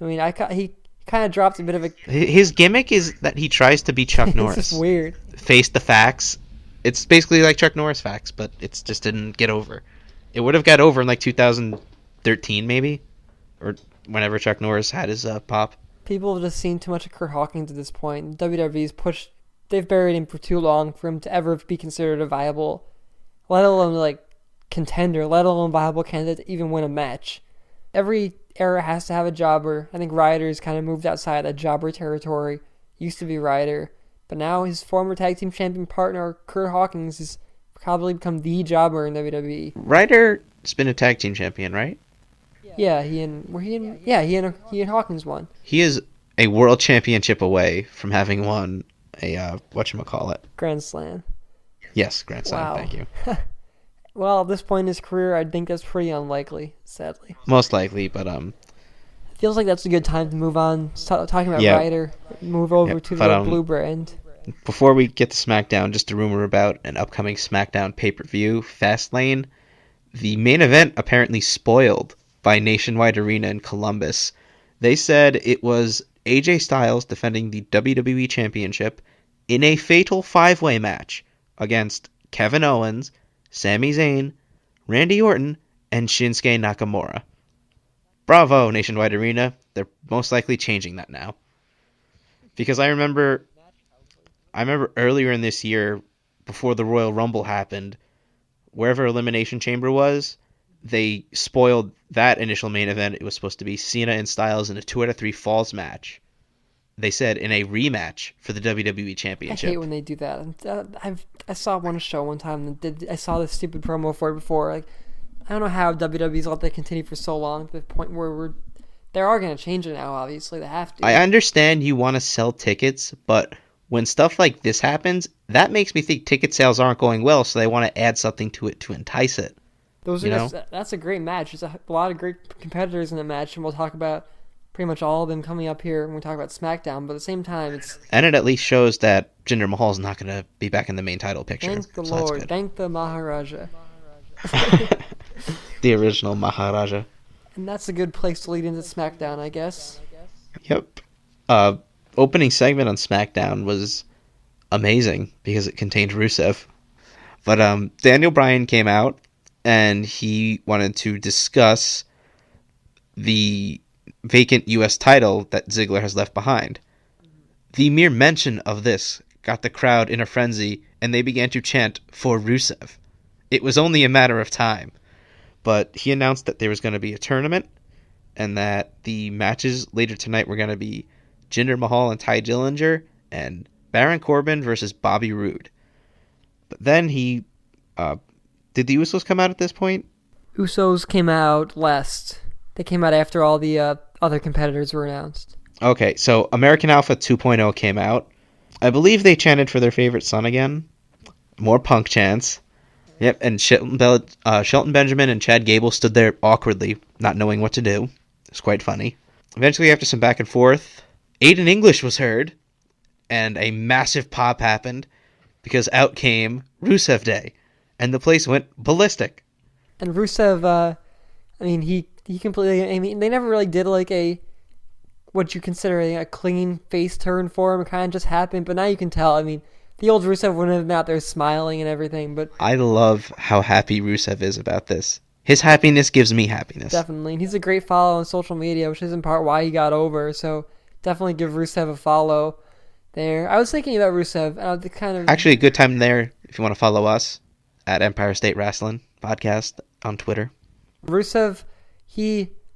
I mean he kind of dropped a bit of a. His gimmick is that he tries to be Chuck Norris. It's just weird. Face the facts. It's basically like Chuck Norris facts, but it just didn't get over. It would have got over in like 2013 maybe, or whenever Chuck Norris had his pop. People have just seen too much of Kurt Hawkins at this point. WWE's pushed. They've buried him for too long for him to ever be considered a viable, let alone like contender, let alone viable candidate to even win a match. Every era has to have a jobber. I think Ryder's kind of moved outside that jobber territory. Used to be Ryder, but now his former tag team champion partner Kurt Hawkins has probably become the jobber in WWE. Ryder's been a tag team champion, right? Yeah, he and Hawkins won. He is a world championship away from having won a whatchamacallit. Grand Slam. Yes, Grand Slam. Wow. Thank you. Well, at this point in his career, I think that's pretty unlikely, sadly. Most likely, but Feels like that's a good time to move on. Talking about Yeah. Ryder, move over Yep, to but, the blue brand. before we get to SmackDown, just a rumor about an upcoming SmackDown pay-per-view, Fastlane. The main event apparently spoiled by Nationwide Arena in Columbus. They said it was AJ Styles defending the WWE Championship in a fatal five-way match against Kevin Owens, Sami Zayn, Randy Orton, and Shinsuke Nakamura. Bravo, Nationwide Arena. They're most likely changing that now. Because I remember earlier in this year, before the Royal Rumble happened, wherever Elimination Chamber was, they spoiled that initial main event. It was supposed to be Cena and Styles in a 2 out of 3 falls match. They said in a rematch for the WWE I Championship. hate when they do that. I saw one show one time I saw this stupid promo for it before. Like, I don't know how WWE's let that continue for so long to the point where they are going to change it now. Obviously, they have to. I understand you want to sell tickets, but when stuff like this happens, that makes me think ticket sales aren't going well, so they want to add something to it to entice it. That's a great match. There's a lot of great competitors in the match, and we'll talk about pretty much all of them coming up here when we talk about SmackDown. But at the same time, And it at least shows that Jinder Mahal's not going to be back in the main title picture. thank the so that's Lord, good. thank the Maharaja. The original Maharaja. And that's a good place to lead into SmackDown, I guess. Yep. Opening segment on SmackDown was amazing because it contained Rusev. But Daniel Bryan came out and he wanted to discuss the vacant U.S. title that Ziggler has left behind. The mere mention of this got the crowd in a frenzy and they began to chant for Rusev. It was only a matter of time. But he announced that there was going to be a tournament and that the matches later tonight were going to be Jinder Mahal and Ty Dillinger and Baron Corbin versus Bobby Roode. But then he Did the Usos come out at this point? Usos came out last. They came out after all the other competitors were announced. Okay, so American Alpha 2.0 came out. I believe they chanted for their favorite son again. More Punk chants. Yep, and Shelton Benjamin and Chad Gable stood there awkwardly, not knowing what to do. It's quite funny. Eventually, after some back and forth, Aiden English was heard, and a massive pop happened because out came Rusev Day, and the place went ballistic. And Rusev, he completely. I mean, they never really did like a what you consider a clean face turn for him. It kind of just happened, but now you can tell. I mean, the old Rusev wouldn't have been out there smiling and everything, but I love how happy Rusev is about this. His happiness gives me happiness. definitely. And he's a great follow on social media, which is in part why he got over. So definitely give Rusev a follow there. I was thinking about Rusev. The kind of Actually, a good time there if you want to follow us at Empire State Wrasslin podcast on Twitter. Rusev,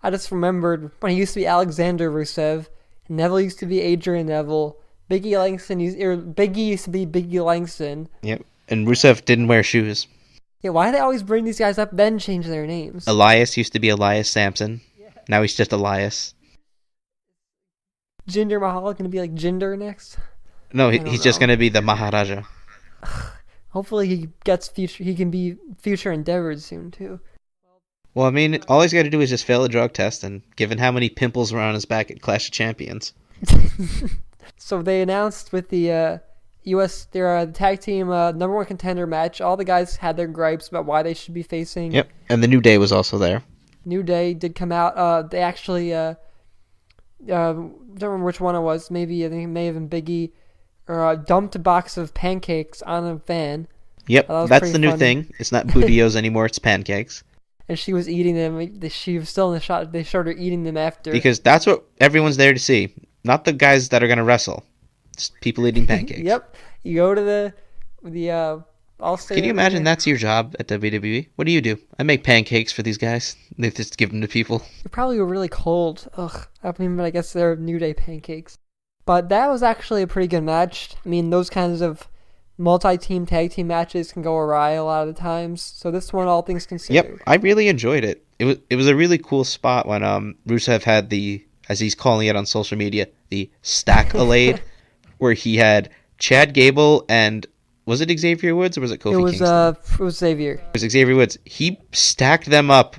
I just remembered when he used to be Alexander Rusev, Neville used to be Adrian Neville, Biggie used to be Biggie Langston. Yep, and Rusev didn't wear shoes. Yeah, why do they always bring these guys up then change their names? Elias used to be Elias Sampson. Now he's just Elias. Jinder Mahal going to be like Jinder next? No, he's just going to be the Maharaja. Hopefully he gets future. He can be future endeavored soon too. Well, I mean, all he's got to do is just fail a drug test, and given how many pimples were on his back at Clash of Champions. So they announced with the the tag team number one contender match. All the guys had their gripes about why they should be facing. Yep, and the New Day was also there. New Day did come out. They actually don't remember which one it was. Maybe I think it may have been Biggie, or dumped a box of pancakes on a van. Yep, that's the new funny thing. It's not Bootios anymore, it's pancakes. And she was eating them. She was still in the shot. They showed her eating them after. Because that's what everyone's there to see. Not the guys that are going to wrestle. Just people eating pancakes. Yep. You go to the All-Star. Can you imagine that's your job at WWE? What do? I make pancakes for these guys. They just give them to people. They probably were really cold. Ugh. I mean, but I guess they're New Day pancakes. But that was actually a pretty good match. I mean, those kinds of multi-team tag team matches can go awry a lot of the times. So this one, all things considered. Yep, I really enjoyed it. It was a really cool spot when Rusev had the, as he's calling it on social media, the Stack-A-Lade, where he had Chad Gable and, was it Xavier Woods or was it Kofi Kingston? It was Xavier. It was Xavier Woods. He stacked them up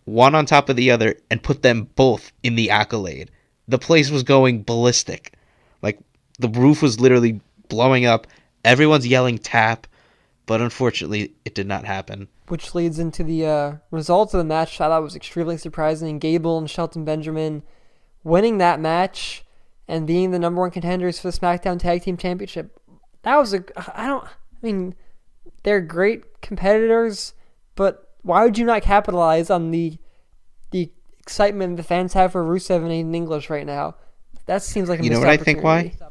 one on top of the other and put them both in the Accolade. The place was going ballistic. Like, the roof was literally blowing up. Everyone's yelling tap, but unfortunately, it did not happen. Which leads into the results of the match. I thought was extremely surprising. Gable and Shelton Benjamin winning that match and being the number one contenders for the SmackDown Tag Team Championship. That was they're great competitors, but why would you not capitalize on the excitement the fans have for Rusev and Aiden English right now? That seems like a missed opportunity. You know what I think why?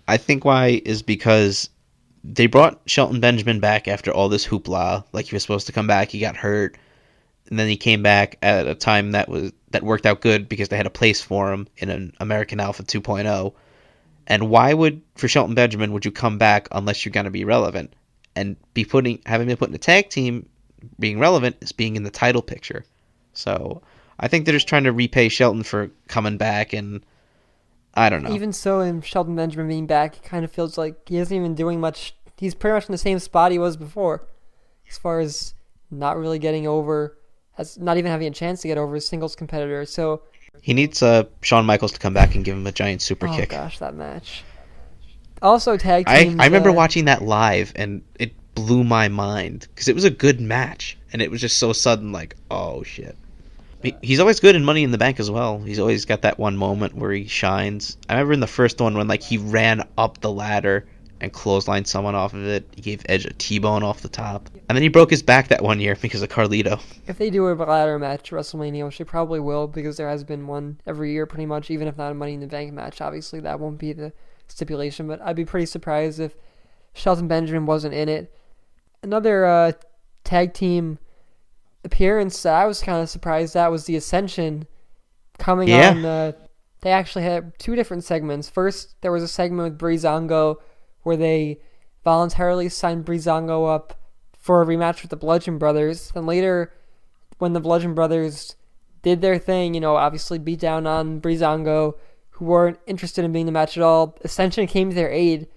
I think why is because they brought Shelton Benjamin back after all this hoopla. Like, he was supposed to come back, he got hurt, and then he came back at a time that worked out good because they had a place for him in an American Alpha 2.0. And why for Shelton Benjamin would you come back unless you're going to be relevant? And having been put in a tag team, being relevant is being in the title picture. So I think they're just trying to repay Shelton for coming back, and I don't know. Even so, in Shelton Benjamin being back, it kind of feels like he isn't even doing much. He's pretty much in the same spot he was before, as far as not really getting over, as not even having a chance to get over as singles competitor. So he needs Shawn Michaels to come back and give him a giant super kick. Oh gosh, that match. Also, tag teams. I remember watching that live, and it blew my mind because it was a good match, and it was just so sudden. Like, oh shit. He's always good in Money in the Bank as well. He's always got that one moment where he shines. I remember in the first one when he ran up the ladder and clotheslined someone off of it. He gave Edge a T-bone off the top. And then he broke his back that one year because of Carlito. If they do a ladder match at WrestleMania, which they probably will because there has been one every year pretty much, even if not a Money in the Bank match, obviously that won't be the stipulation. But I'd be pretty surprised if Shelton Benjamin wasn't in it. Another tag team appearance that I was kind of surprised at was the Ascension coming on. They actually had two different segments. First, there was a segment with Breezango where they voluntarily signed Breezango up for a rematch with the Bludgeon Brothers. Then later, when the Bludgeon Brothers did their thing, obviously beat down on Breezango, who weren't interested in being the match at all, Ascension came to their aid,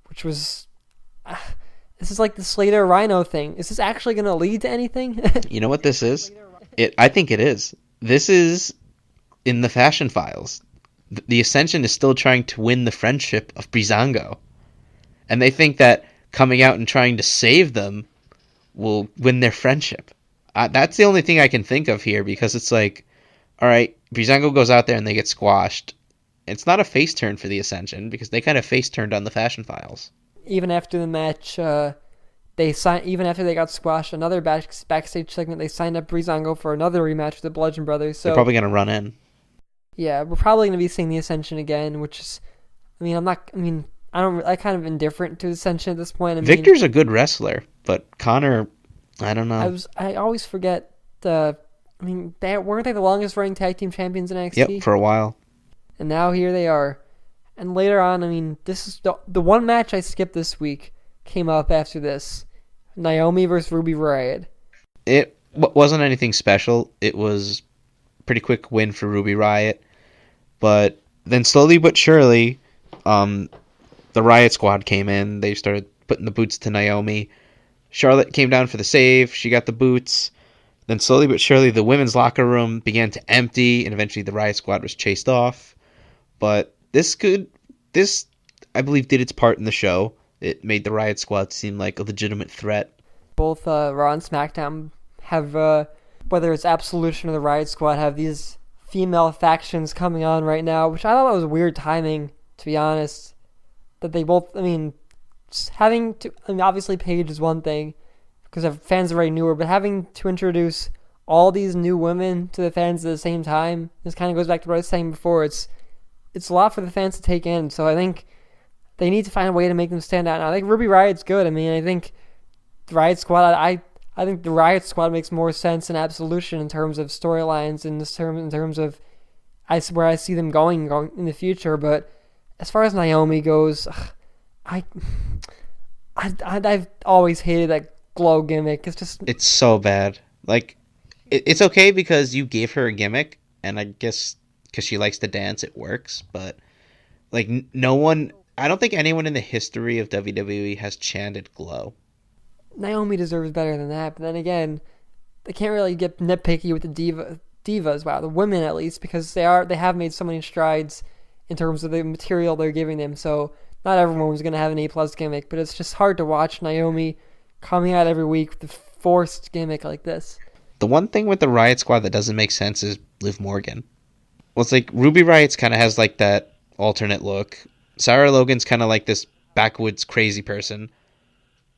which was... this is like the Slater Rhino thing. Is this actually going to lead to anything? You know what this is? I think it is. This is in the fashion files. The Ascension is still trying to win the friendship of Breezango. And they think that coming out and trying to save them will win their friendship. That's the only thing I can think of here, because it's like, all right, Breezango goes out there and they get squashed. It's not a face turn for the Ascension, because they kind of face turned on the fashion files. Even after the match, even after they got squashed, another backstage segment, they signed up Breezango for another rematch with the Bludgeon Brothers. So they're probably going to run in. Yeah, we're probably going to be seeing the Ascension again, which is, I'm kind of indifferent to Ascension at this point. Victor's a good wrestler, but Connor, I don't know. I always forget weren't they the longest running tag team champions in NXT? Yep, for a while. And now here they are. And later on, this is the one match I skipped this week came up after this. Naomi versus Ruby Riott. It wasn't anything special. It was a pretty quick win for Ruby Riott. But then slowly but surely, the Riott Squad came in. They started putting the boots to Naomi. Charlotte came down for the save. She got the boots. Then slowly but surely, the women's locker room began to empty, and eventually the Riott Squad was chased off. But this, I believe, did its part in the show. It made the Riott Squad seem like a legitimate threat. Both Raw and SmackDown have, whether it's Absolution or the Riott Squad, have these female factions coming on right now, which I thought was weird timing, to be honest. That they both, obviously Paige is one thing, because fans already knew her, but having to introduce all these new women to the fans at the same time, this kind of goes back to what I was saying before. It's a lot for the fans to take in, so I think they need to find a way to make them stand out. Now, I think Ruby Riott's good. I think the Riott Squad, I think the Riott Squad makes more sense than Absolution in terms of storylines and in terms of where I see them going in the future. But as far as Naomi goes, I've always hated that glow gimmick. It's so bad. Like, it's okay because you gave her a gimmick, and I guess because she likes to dance, it works. But like, I don't think anyone in the history of WWE has chanted glow. Naomi deserves better than that, but then again, they can't really get nitpicky with the divas. Wow, the women at least, because they have made so many strides in terms of the material they're giving them. So not everyone's going to have an A+ gimmick, but it's just hard to watch Naomi coming out every week with a forced gimmick like this. The one thing with the Riott Squad that doesn't make sense is Liv Morgan. Well, it's like Ruby Riott's kind of has like that alternate look. Sarah Logan's kind of like this backwoods crazy person.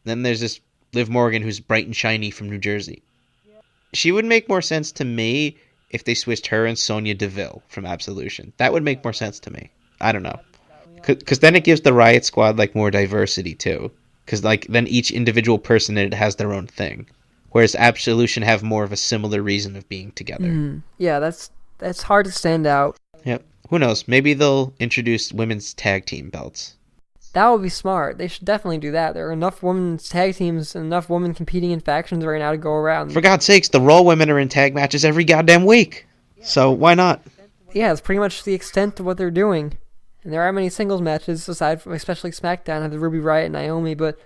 Then there's this Liv Morgan who's bright and shiny from New Jersey. She would make more sense to me if they switched her and Sonya Deville from Absolution. That would make more sense to me. I don't know. Because then it gives the Riott Squad like more diversity too. Because like then each individual person in it has their own thing. Whereas Absolution have more of a similar reason of being together. Yeah, that's hard to stand out. Yep. Who knows? Maybe they'll introduce women's tag team belts. That would be smart. They should definitely do that. There are enough women's tag teams and enough women competing in factions right now to go around. For God's sakes, the Raw women are in tag matches every goddamn week. So why not? Yeah, it's pretty much the extent of what they're doing. And there aren't many singles matches, aside from especially SmackDown, have the Ruby Riott and Naomi, but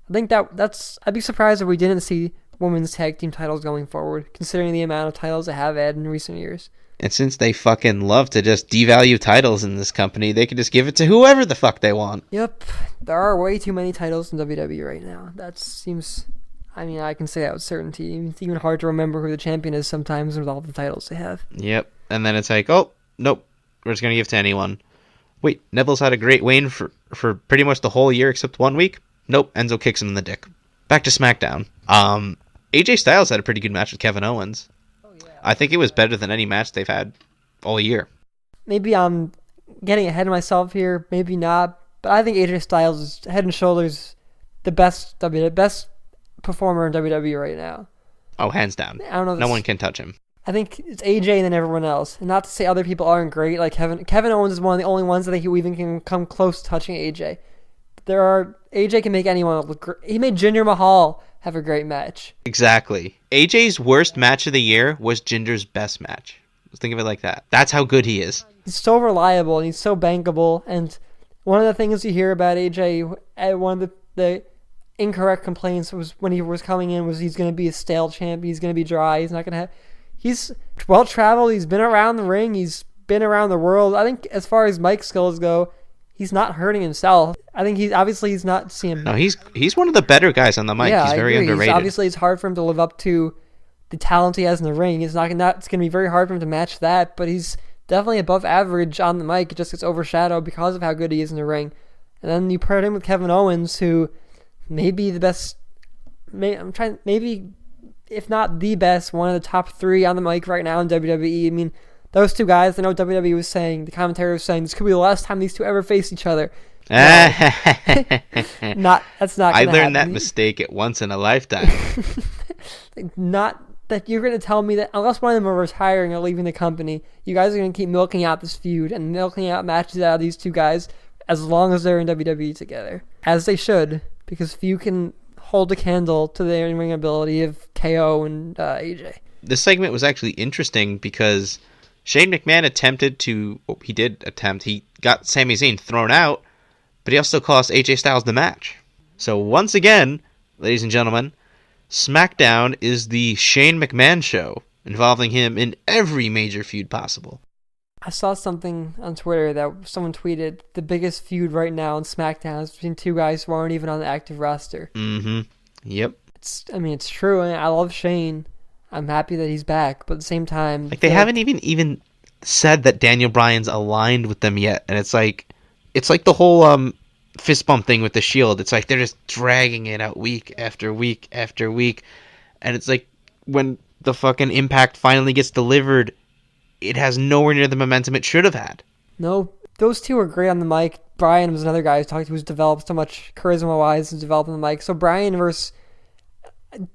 I think I'd be surprised if we didn't see women's tag team titles going forward, considering the amount of titles they have had in recent years. And since they fucking love to just devalue titles in this company, they could just give it to whoever the fuck they want. Yep. There are way too many titles in WWE right now. That seems... I can say that with certainty. It's even hard to remember who the champion is sometimes with all the titles they have. Yep. And then it's like, oh, nope. We're just going to give it to anyone. Wait, Neville's had a great reign for pretty much the whole year except 1 week? Nope. Enzo kicks him in the dick. Back to SmackDown. AJ Styles had a pretty good match with Kevin Owens. I think it was better than any match they've had all year. Maybe I'm getting ahead of myself here, maybe not, but I think AJ Styles is head and shoulders the best performer in WWE right now. Oh, hands down. I don't know. No one can touch him. I think it's AJ and then everyone else. And not to say other people aren't great, like Kevin Owens is one of the only ones that I think who even can come close to touching AJ. AJ can make anyone look great. He made Jinder Mahal have a great match. Exactly. AJ's worst match of the year was Jinder's best match. Think of it like that. That's how good he is. He's so reliable and he's so bankable. And one of the things you hear about AJ, one of the incorrect complaints was when he was coming in was he's going to be a stale champ. He's going to be dry. He's not going to have. He's well traveled. He's been around the ring. He's been around the world. I think as far as mic skills go, he's not hurting himself. I think he's not seeing. No, he's one of the better guys on the mic. Yeah, he's very underrated. Obviously, it's hard for him to live up to the talent he has in the ring. It's going to be very hard for him to match that, but he's definitely above average on the mic. It just gets overshadowed because of how good he is in the ring. And then you put him with Kevin Owens, who may be the best, maybe if not the best, one of the top 3 on the mic right now in WWE. I mean, those two guys, I know WWE was saying, the commentary was saying, this could be the last time these two ever face each other. No. That's not I gonna learned happen. that mistake at once in a lifetime. Not that you're going to tell me that unless one of them are retiring or leaving the company, you guys are going to keep milking out this feud and milking out matches out of these two guys as long as they're in WWE together. As they should, because few can hold a candle to the in-ring ability of KO and AJ. This segment was actually interesting because Shane McMahon he got Sami Zayn thrown out, but he also cost AJ Styles the match. So once again, ladies and gentlemen, SmackDown is the Shane McMahon show, involving him in every major feud possible. I saw something on Twitter that someone tweeted, the biggest feud right now in SmackDown is between two guys who aren't even on the active roster. Mm-hmm. Yep. It's true. I love Shane. I'm happy that he's back, but at the same time... Like, they haven't even said that Daniel Bryan's aligned with them yet, and it's like the whole fist bump thing with the Shield. It's like they're just dragging it out week after week after week, and it's like when the fucking Impact finally gets delivered, it has nowhere near the momentum it should have had. No, those two are great on the mic. Bryan was another guy I talked to who's developed so much charisma-wise and developed on the mic. So Bryan versus... I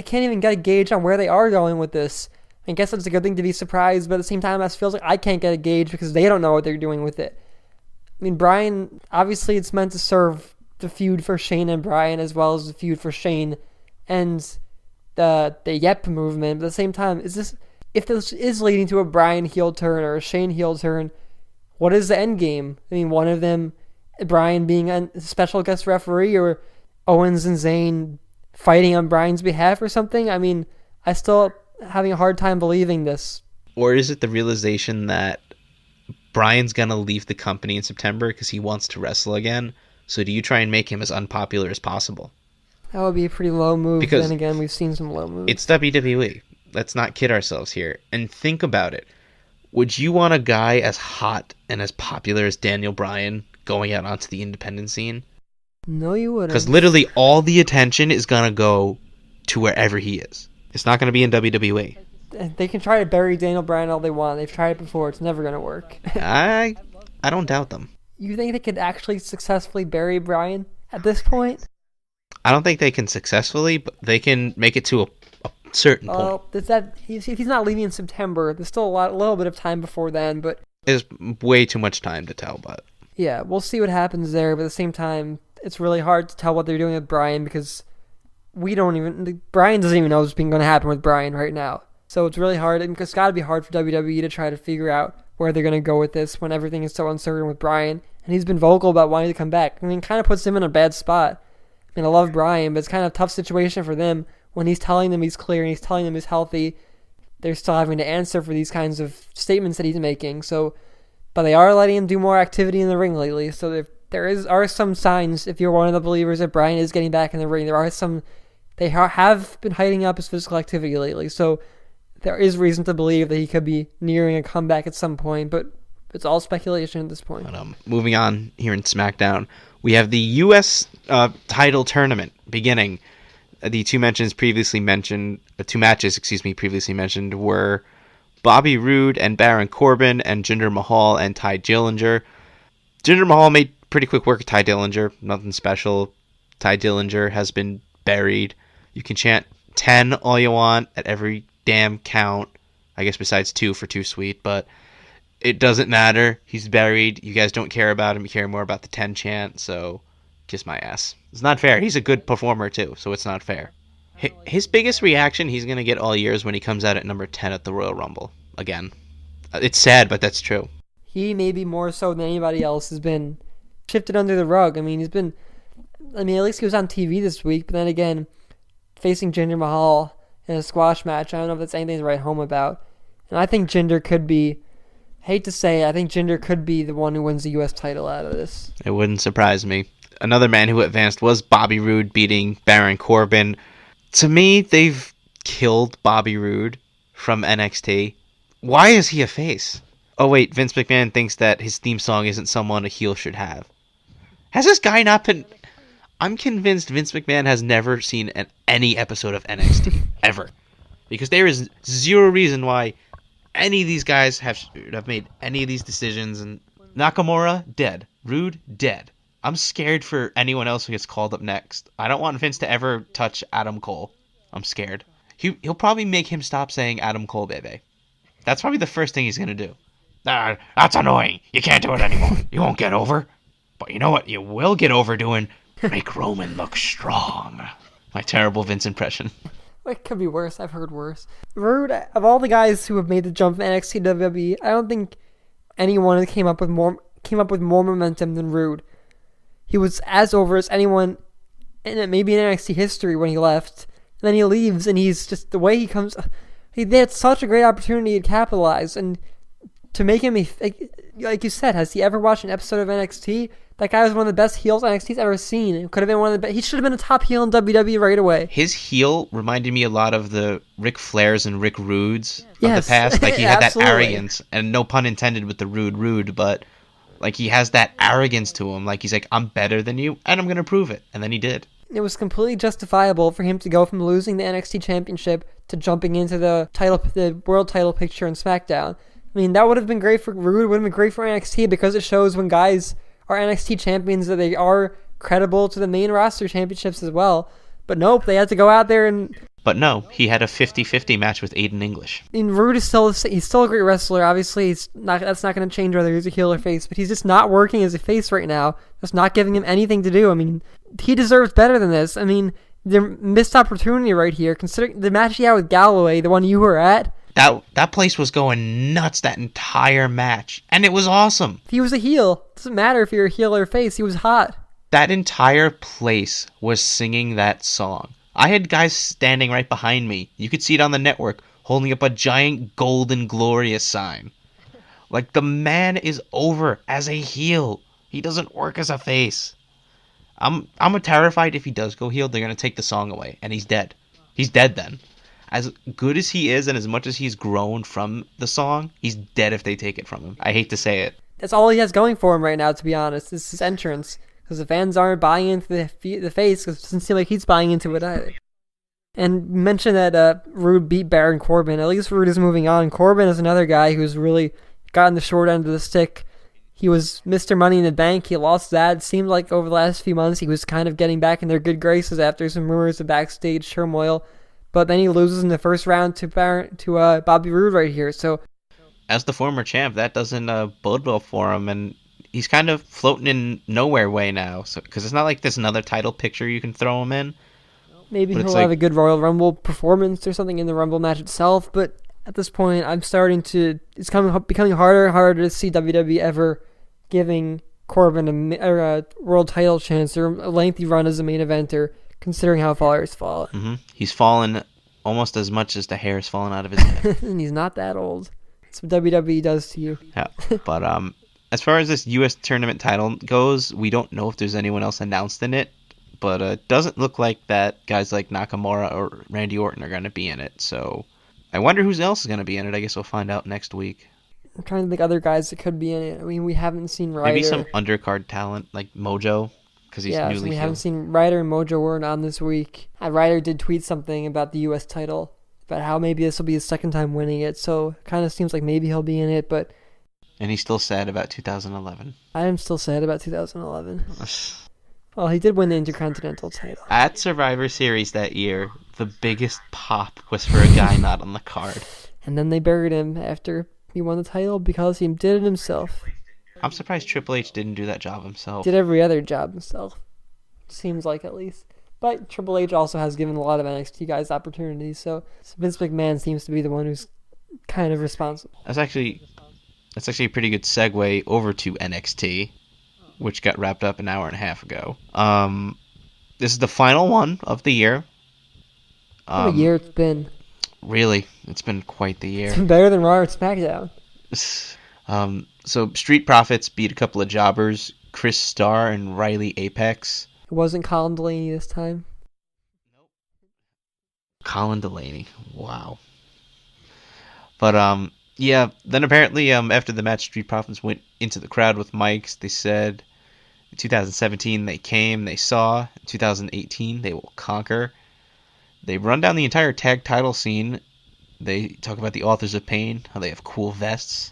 can't even get a gauge on where they are going with this. I guess it's a good thing to be surprised, but at the same time, it feels like I can't get a gauge because they don't know what they're doing with it. I mean, Bryan, obviously it's meant to serve the feud for Shane and Bryan as well as the feud for Shane and the Yep movement. But at the same time, if this is leading to a Bryan heel turn or a Shane heel turn, what is the end game? I mean, one of them, Bryan being a special guest referee, or Owens and Zayn fighting on Bryan's behalf or something? I mean, I still having a hard time believing this. Or is it the realization that Bryan's going to leave the company in September because he wants to wrestle again? So do you try and make him as unpopular as possible? That would be a pretty low move. Because then again, we've seen some low moves. It's WWE. Let's not kid ourselves here. And think about it. Would you want a guy as hot and as popular as Daniel Bryan going out onto the independent scene? No, you wouldn't. Because literally all the attention is going to go to wherever he is. It's not going to be in WWE. They can try to bury Daniel Bryan all they want. They've tried it before. It's never going to work. I don't doubt them. You think they could actually successfully bury Bryan at this point? I don't think they can successfully, but they can make it to a certain point. Well, if he's not leaving in September, there's still a little bit of time before then, but... There's way too much time to tell, but... Yeah, we'll see what happens there, but at the same time, it's really hard to tell what they're doing with Bryan because Bryan doesn't even know what's going to happen with Bryan right now. So it's really hard, and it's got to be hard for WWE to try to figure out where they're going to go with this when everything is so uncertain with Bryan, and he's been vocal about wanting to come back. I mean, it kind of puts him in a bad spot. I mean, I love Bryan, but it's kind of a tough situation for them when he's telling them he's clear and he's telling them he's healthy. They're still having to answer for these kinds of statements that he's making. So, but they are letting him do more activity in the ring lately. So there are some signs, if you're one of the believers, that Bryan is getting back in the ring. They have been hiding up his physical activity lately. So there is reason to believe that he could be nearing a comeback at some point, but it's all speculation at this point. But, moving on here in SmackDown, we have the U.S. Title tournament beginning. The two matches previously mentioned were Bobby Roode and Baron Corbin, and Jinder Mahal and Ty Dillinger. Jinder Mahal made pretty quick work of Ty Dillinger. Nothing special. Ty Dillinger has been buried. You can chant 10 all you want at every damn count. I guess besides 2 for Too Sweet, but It doesn't matter. He's buried. You guys don't care about him. You care more about the 10 chant, so kiss my ass. It's not fair. He's a good performer, too, so it's not fair. His biggest reaction he's going to get all year is when he comes out at number 10 at the Royal Rumble. Again. It's sad, but that's true. He maybe more so than anybody else has been shifted under the rug. I mean, at least he was on TV this week, but then again, facing Jinder Mahal in a squash match, I don't know if that's anything to write home about. And I think Jinder could be, hate to say it, I think Jinder could be the one who wins the U.S. title out of this. It wouldn't surprise me. Another man who advanced was Bobby Roode beating Baron Corbin. To me, they've killed Bobby Roode from NXT. Why is he a face? Oh wait, Vince McMahon thinks that his theme song isn't someone a heel should have. Has this guy not been... I'm convinced Vince McMahon has never seen any episode of NXT, ever. Because there is zero reason why any of these guys have made any of these decisions. And Nakamura, dead. Rude, dead. I'm scared for anyone else who gets called up next. I don't want Vince to ever touch Adam Cole. I'm scared. He'll probably make him stop saying Adam Cole, baby. That's probably the first thing he's going to do. That's annoying. You can't do it anymore. You won't get over. But you know what you will get over doing? Make Roman look strong. My terrible Vince impression. It could be worse. I've heard worse. Rude, of all the guys who have made the jump from NXT to WWE, I don't think anyone came up with more momentum than Rude. He was as over as anyone maybe in NXT history when he left. And then he leaves, and he's just the way he comes. They had such a great opportunity to capitalize, and to make him like you said, has he ever watched an episode of NXT? That guy was one of the best heels NXT's ever seen. It could have been one of the best. He should have been a top heel in WWE right away. His heel reminded me a lot of the Ric Flairs and Rick Rudes of the past. Like, he had that arrogance, and no pun intended with the rude, but like, he has that arrogance to him. Like, he's like, I'm better than you, and I'm going to prove it. And then he did. It was completely justifiable for him to go from losing the NXT championship to jumping into the world title picture in SmackDown. I mean, that would have been great for Rude, would have been great for NXT, because it shows when guys are NXT champions that they are credible to the main roster championships as well. But nope, they had to go out there and... But no, he had a 50-50 match with Aiden English. I mean, Rude is he's still a great wrestler. Obviously, that's not going to change whether he's a heel or face, but he's just not working as a face right now. That's not giving him anything to do. I mean, he deserves better than this. I mean, the missed opportunity right here, considering the match he had with Galloway, the one you were at. That place was going nuts that entire match, and it was awesome. If he was a heel, it doesn't matter if you're a heel or a face, he was hot. That entire place was singing that song. I had guys standing right behind me. You could see it on the network, holding up a giant golden glorious sign. Like, the man is over as a heel. He doesn't work as a face. I'm terrified if he does go heel, they're going to take the song away, and he's dead. He's dead then. As good as he is, and as much as he's grown from the song, he's dead if they take it from him. I hate to say it. That's all he has going for him right now, to be honest. It's his entrance. Because the fans aren't buying into the face, because it doesn't seem like he's buying into it either. And mention that Rude beat Baron Corbin. At least Rude is moving on. Corbin is another guy who's really gotten the short end of the stick. He was Mr. Money in the Bank. He lost that. It seemed like over the last few months he was kind of getting back in their good graces after some rumors of backstage turmoil. But then he loses in the first round to Bobby Roode right here. So, as the former champ, that doesn't bode well for him, and he's kind of floating in nowhere way now. So, because it's not like there's another title picture you can throw him in. Maybe he'll have a good Royal Rumble performance or something in the Rumble match itself. But at this point, it's becoming harder and harder to see WWE ever giving Corbin a world title chance or a lengthy run as a main eventer, considering how far he's fallen. Mm-hmm. He's fallen almost as much as the hair has fallen out of his head. And he's not that old. That's what WWE does to you. Yeah, but as far as this U.S. tournament title goes, we don't know if there's anyone else announced in it, but it doesn't look like that guys like Nakamura or Randy Orton are going to be in it, so I wonder who else is going to be in it. I guess we'll find out next week. I'm trying to think other guys that could be in it. I mean, we haven't seen Ryder. Maybe some undercard talent like Mojo, because he's newly we healed. haven't seen Ryder and Mojo weren't on this week. Ryder did tweet something about the U.S. title, about how maybe this will be his second time winning it, so it kind of seems like maybe he'll be in it, but... And he's still sad about 2011. I am still sad about 2011. Well, he did win the Intercontinental title. At Survivor Series that year, the biggest pop was for a guy not on the card. And then they buried him after, he won the title because he did it himself. I'm surprised Triple H didn't do that job Did himself. every other job himself. Seems like, at least. But Triple H also has given a lot of NXT guys opportunities, so Vince McMahon seems to be the one who's kind of responsible. That's actually a pretty good segue over to NXT, which got wrapped up an hour and a half ago. This is the final one of the year. What a year it's been. Really, it's been quite the It's year. been better than Raw or SmackDown. So Street Profits beat a couple of jobbers, Chris Starr and Riley Apex. It wasn't Colin Delaney this time. Colin Delaney, wow. But yeah. Then apparently, after the match, Street Profits went into the crowd with mics. They said, in 2017 they came, they saw. In 2018 they will conquer. They run down the entire tag title scene. They talk about the Authors of Pain, how they have cool vests.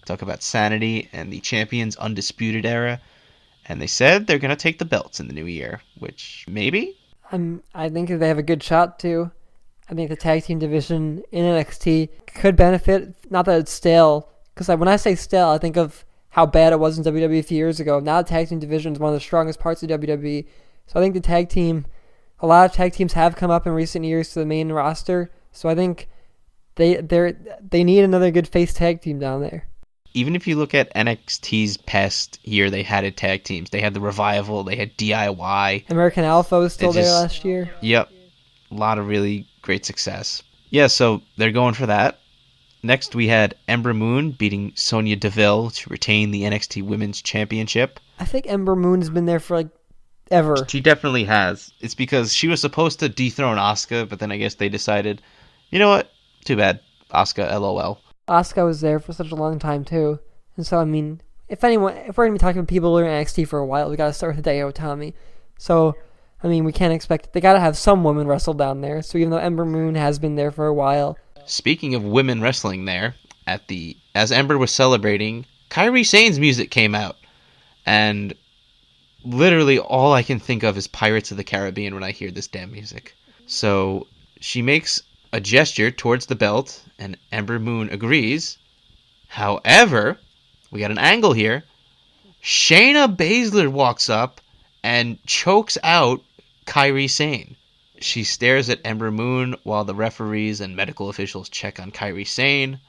Talk about Sanity and the Champions Undisputed Era. And they said they're going to take the belts in the new year, which maybe? I think they have a good shot too. I think the tag team division in NXT could benefit. Not that it's stale, because when I say stale, I think of how bad it was in WWE a few years ago. Now the tag team division is one of the strongest parts of WWE. So I think a lot of tag teams have come up in recent years to the main roster. So I think they need another good face tag team down there. Even if you look at NXT's past year, they had tag teams. They had the Revival, they had DIY. American Alpha was still there last year. Yep. A lot of really great success. Yeah, so they're going for that. Next, we had Ember Moon beating Sonya Deville to retain the NXT Women's Championship. I think Ember Moon's been there for ever. She definitely has. It's because she was supposed to dethrone Asuka, but then I guess they decided, you know what? Too bad. Asuka, LOL. Asuka was there for such a long time too, and so I mean, if we're gonna be talking about people who are in NXT for a while, we gotta start with Hideo Itami. So, I mean, we can't expect they gotta have some women wrestle down there. So even though Ember Moon has been there for a while. Speaking of women wrestling there, as Ember was celebrating, Kairi Sane's music came out, and literally all I can think of is Pirates of the Caribbean when I hear this damn music. So she makes a gesture towards the belt, and Ember Moon agrees. However, we got an angle here. Shayna Baszler walks up and chokes out Kairi Sane. She stares at Ember Moon while the referees and medical officials check on Kairi Sane.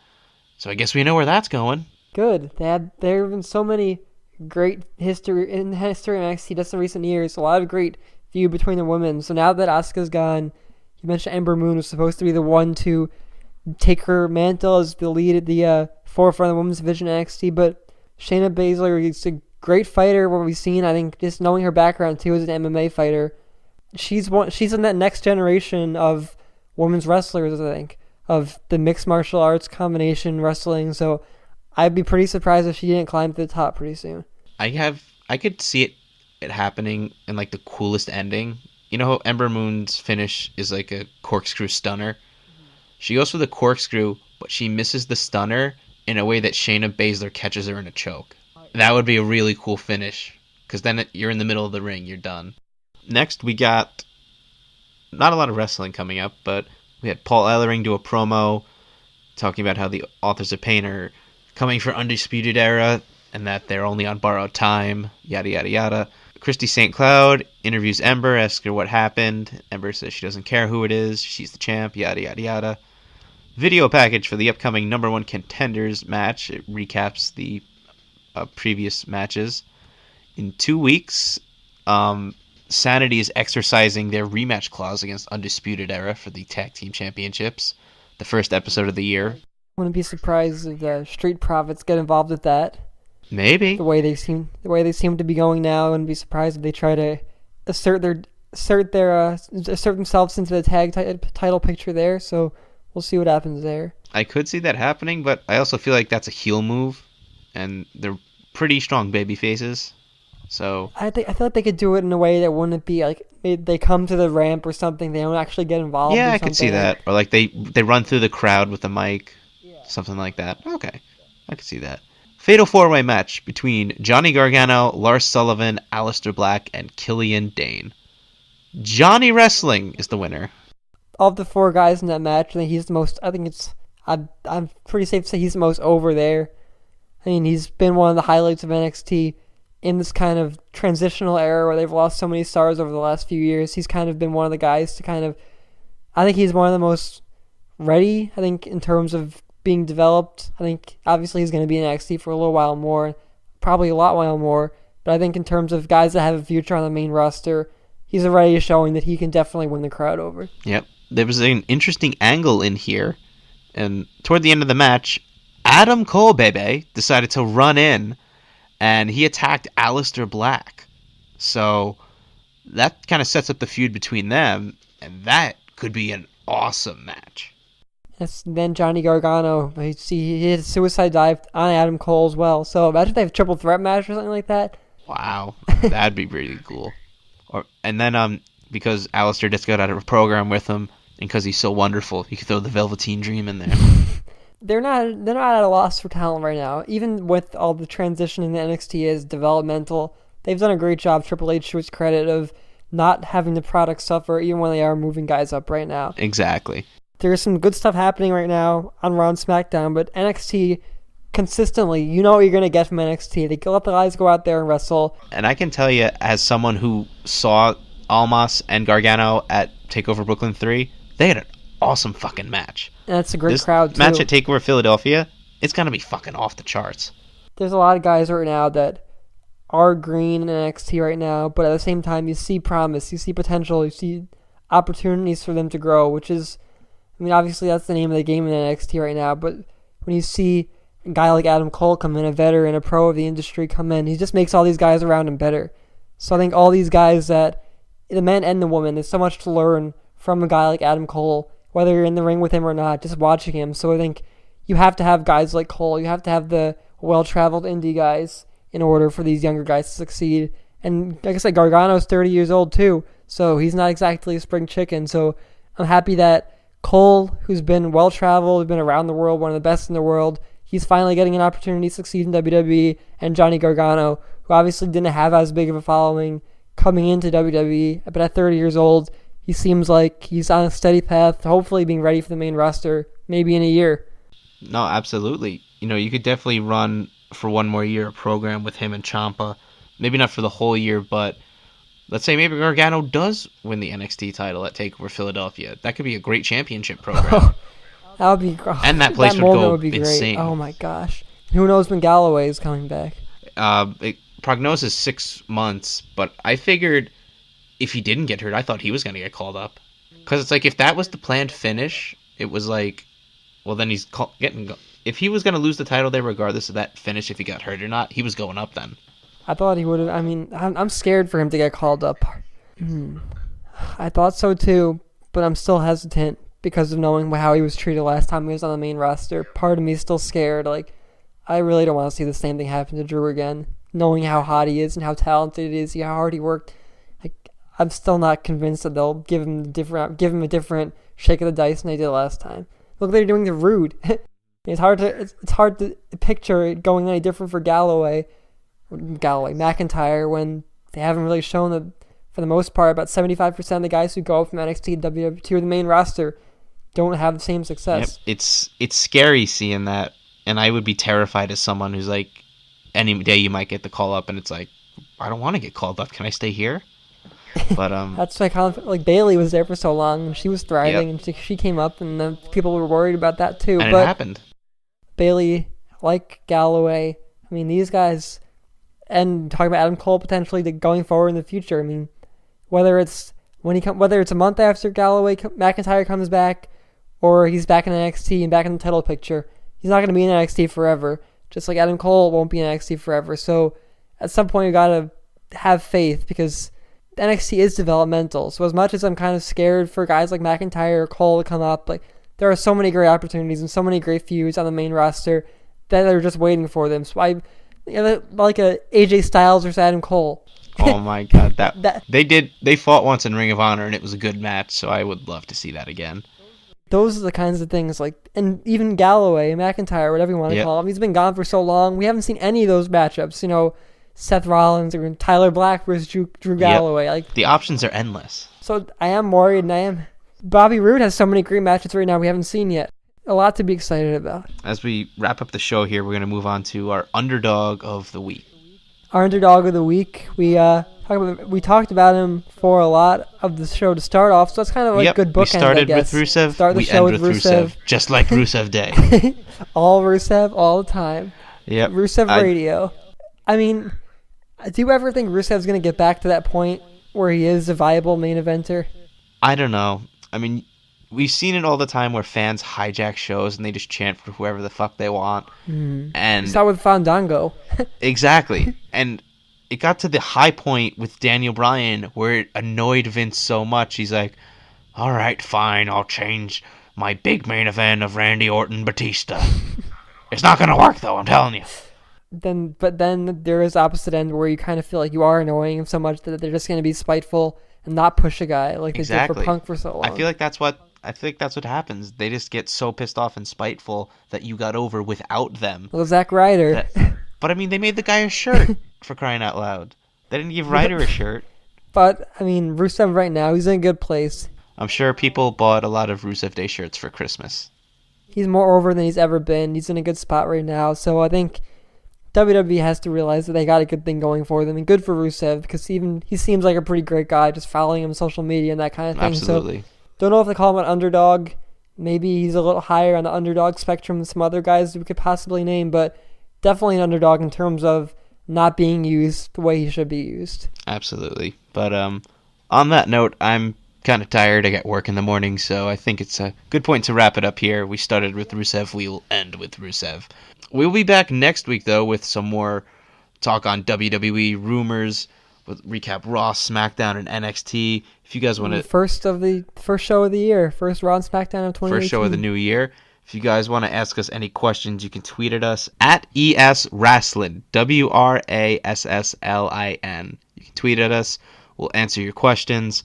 So I guess we know where that's going. Good. There have been so many great history in NXT just in recent years. A lot of great feud between the women. So now that Asuka's gone, you mentioned Ember Moon was supposed to be the one to take her mantle as the lead at the forefront of the women's division in NXT, but Shayna Baszler is a great fighter. What we've seen, I think, just knowing her background too as an MMA fighter, she's in that next generation of women's wrestlers. I think of the mixed martial arts combination wrestling. So I'd be pretty surprised if she didn't climb to the top pretty soon. I could see it happening in the coolest ending. You know how Ember Moon's finish is like a corkscrew stunner? She goes for the corkscrew, but she misses the stunner in a way that Shayna Baszler catches her in a choke. That would be a really cool finish, because then you're in the middle of the ring, you're done. Next, we got not a lot of wrestling coming up, but we had Paul Ellering do a promo talking about how the Authors of Pain are coming for Undisputed Era, and that they're only on borrowed time, yada yada yada. Christy St. Cloud interviews Ember, asks her what happened. Ember says she doesn't care who it is, she's the champ, yada yada yada. Video package for the upcoming number one contenders match. It recaps the previous matches. In 2 weeks, Sanity is exercising their rematch clause against Undisputed Era for the tag team championships. The first episode of the year. Wouldn't be surprised if the Street Profits get involved with that. Maybe. The way they seem to be going now, and be surprised if they try to assert themselves into the tag title picture there. So we'll see what happens there. I could see that happening, but I also feel like that's a heel move, and they're pretty strong baby faces. So I feel like they could do it in a way that wouldn't be like they come to the ramp or something. They don't actually get involved. Yeah, I could see that, or they run through the crowd with the mic, something like that. Okay, I could see that. Fatal 4-way match between Johnny Gargano, Lars Sullivan, Aleister Black, and Killian Dane. Johnny Wrestling is the winner. Of the four guys in that match, I think he's the most. I I'm pretty safe to say he's the most over there. I mean, he's been one of the highlights of NXT in this kind of transitional era where they've lost so many stars over the last few years. He's kind of been one of the guys to kind of, I think he's one of the most ready, I think, in terms of being developed. I think obviously he's going to be in NXT for a little while more, probably a while more, but I think in terms of guys that have a future on the main roster, he's already showing that he can definitely win the crowd over. Yep. There was an interesting angle in here, and toward the end of the match, Adam Cole, baby, decided to run in, and he attacked Aleister Black. So that kind of sets up the feud between them, and that could be an awesome match. Yes, then Johnny Gargano, he hit a suicide dive on Adam Cole as well. So imagine if they have a triple threat match or something like that. Wow, that'd be really cool. And then because Aleister just got out of a program with him, and because he's so wonderful, you could throw the Velveteen Dream in there. They're not at a loss for talent right now. Even with all the transition in the NXT is developmental, they've done a great job, Triple H to its credit, of not having the product suffer even when they are moving guys up right now. Exactly. There's some good stuff happening right now on Raw and SmackDown, but NXT consistently, you know what you're going to get from NXT. They let the guys go out there and wrestle. And I can tell you, as someone who saw Almas and Gargano at TakeOver Brooklyn 3, they had an awesome fucking match. And that's a great crowd, too. Match at TakeOver Philadelphia, it's going to be fucking off the charts. There's a lot of guys right now that are green in NXT right now, but at the same time, you see promise, you see potential, you see opportunities for them to grow, which is, I mean, obviously that's the name of the game in NXT right now, but when you see a guy like Adam Cole come in, a veteran, a pro of the industry come in, he just makes all these guys around him better. So I think all these guys, that the men and the women, there's so much to learn from a guy like Adam Cole, whether you're in the ring with him or not, just watching him. So I think you have to have guys like Cole, you have to have the well-traveled indie guys in order for these younger guys to succeed. And like I said, Gargano's 30 years old too, so he's not exactly a spring chicken. So I'm happy that Cole, who's been well-traveled, been around the world, one of the best in the world, he's finally getting an opportunity to succeed in WWE. And Johnny Gargano, who obviously didn't have as big of a following coming into WWE, but at 30 years old, he seems like he's on a steady path, hopefully being ready for the main roster, maybe in a year. No, absolutely. You know, you could definitely run for one more year a program with him and Ciampa. Maybe not for the whole year, but let's say maybe Gargano does win the NXT title at TakeOver Philadelphia. That could be a great championship program. That would be, and that place that would go would be insane. Great. Oh my gosh. Who knows when Galloway is coming back? Prognosis 6 months, but I figured if he didn't get hurt, I thought he was going to get called up. Because it's like, if that was the planned finish, it was like, well, then he's getting... If he was going to lose the title there, regardless of that finish, if he got hurt or not, he was going up then. I thought he would have... I mean, I'm scared for him to get called up. I thought so too, but I'm still hesitant because of knowing how he was treated last time he was on the main roster. Part of me is still scared. Like, I really don't want to see the same thing happen to Drew again. Knowing how hot he is and how talented he is, how hard he worked. Like, I'm still not convinced that they'll give him a different shake of the dice than they did last time. Look, they're doing the Rude. It's hard to picture it going any different for McIntyre, when they haven't really shown that, for the most part, about 75% of the guys who go from NXT to WWE to the main roster don't have the same success. Yep. It's scary seeing that, and I would be terrified as someone who's like, any day you might get the call up, and it's like, I don't want to get called up. Can I stay here? But that's like Bayley was there for so long, and she was thriving, and she came up, and the people were worried about that too. And but it happened. Bayley, like Galloway, I mean, these guys, and talking about Adam Cole potentially going forward in the future. I mean, whether it's a month after McIntyre comes back, or he's back in NXT and back in the title picture, he's not going to be in NXT forever. Just like Adam Cole won't be in NXT forever. So at some point you gotta have faith, because NXT is developmental. So as much as I'm kind of scared for guys like McIntyre or Cole to come up, like, there are so many great opportunities and so many great feuds on the main roster that are just waiting for them. So like a AJ Styles versus Adam Cole. Oh my god, they fought once in Ring of Honor and it was a good match, so I would love to see that again. Those are the kinds of things, like, and even Galloway, McIntyre, whatever you want to call him, he's been gone for so long. We haven't seen any of those matchups. You know, Seth Rollins or Tyler Black versus Drew Galloway. Yep. Like, the options are endless. So I am worried, and Bobby Roode has so many great matches right now we haven't seen yet. A lot to be excited about. As we wrap up the show here, we're going to move on to our underdog of the week. Our underdog of the week. We talked about him for a lot of the show to start off, so it's kind of like good bookends. We started I guess. with Rusev. Start the we show end with Rusev, just like Rusev Day. All Rusev, all the time. Yep. Rusev Radio. I mean, do you ever think Rusev's going to get back to that point where he is a viable main eventer? I don't know. I mean, we've seen it all the time where fans hijack shows and they just chant for whoever the fuck they want. And we saw with Fandango. Exactly. And it got to the high point with Daniel Bryan where it annoyed Vince so much. He's like, all right, fine, I'll change my big main event of Randy Orton Batista. It's not going to work, though, I'm telling you. But then there is opposite end where you kind of feel like you are annoying him so much that they're just going to be spiteful and not push a guy like they did for Punk for so long. I feel like that's what happens. They just get so pissed off and spiteful that you got over without them. Well, Zack Ryder. But I mean, they made the guy a shirt for crying out loud. They didn't give Ryder a shirt. But I mean, Rusev right now, he's in a good place. I'm sure people bought a lot of Rusev Day shirts for Christmas. He's more over than he's ever been. He's in a good spot right now. So I think WWE has to realize that they got a good thing going for them, and good for Rusev because he seems like a pretty great guy, just following him on social media and that kind of thing. Absolutely. So don't know if they call him an underdog. Maybe he's a little higher on the underdog spectrum than some other guys we could possibly name, but definitely an underdog in terms of not being used the way he should be used. Absolutely. But on that note, I'm kind of tired. I got work in the morning, so I think it's a good point to wrap it up here. We started with Rusev. We will end with Rusev. We'll be back next week, though, with some more talk on WWE rumors, with recap Raw, SmackDown, and NXT. If you guys want to... First show of the year. First Raw and SmackDown of 2018. First show of the new year. If you guys want to ask us any questions, you can tweet at us at ESWrasslin, WRASSLIN. You can tweet at us. We'll answer your questions,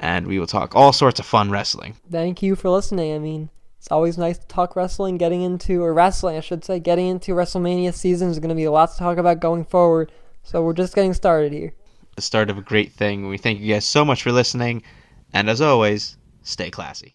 and we will talk all sorts of fun wrestling. Thank you for listening. I mean, it's always nice to talk wrestling. Getting into WrestleMania season is going to be a lot to talk about going forward. So we're just getting started here. The start of a great thing. We thank you guys so much for listening, and as always, stay classy.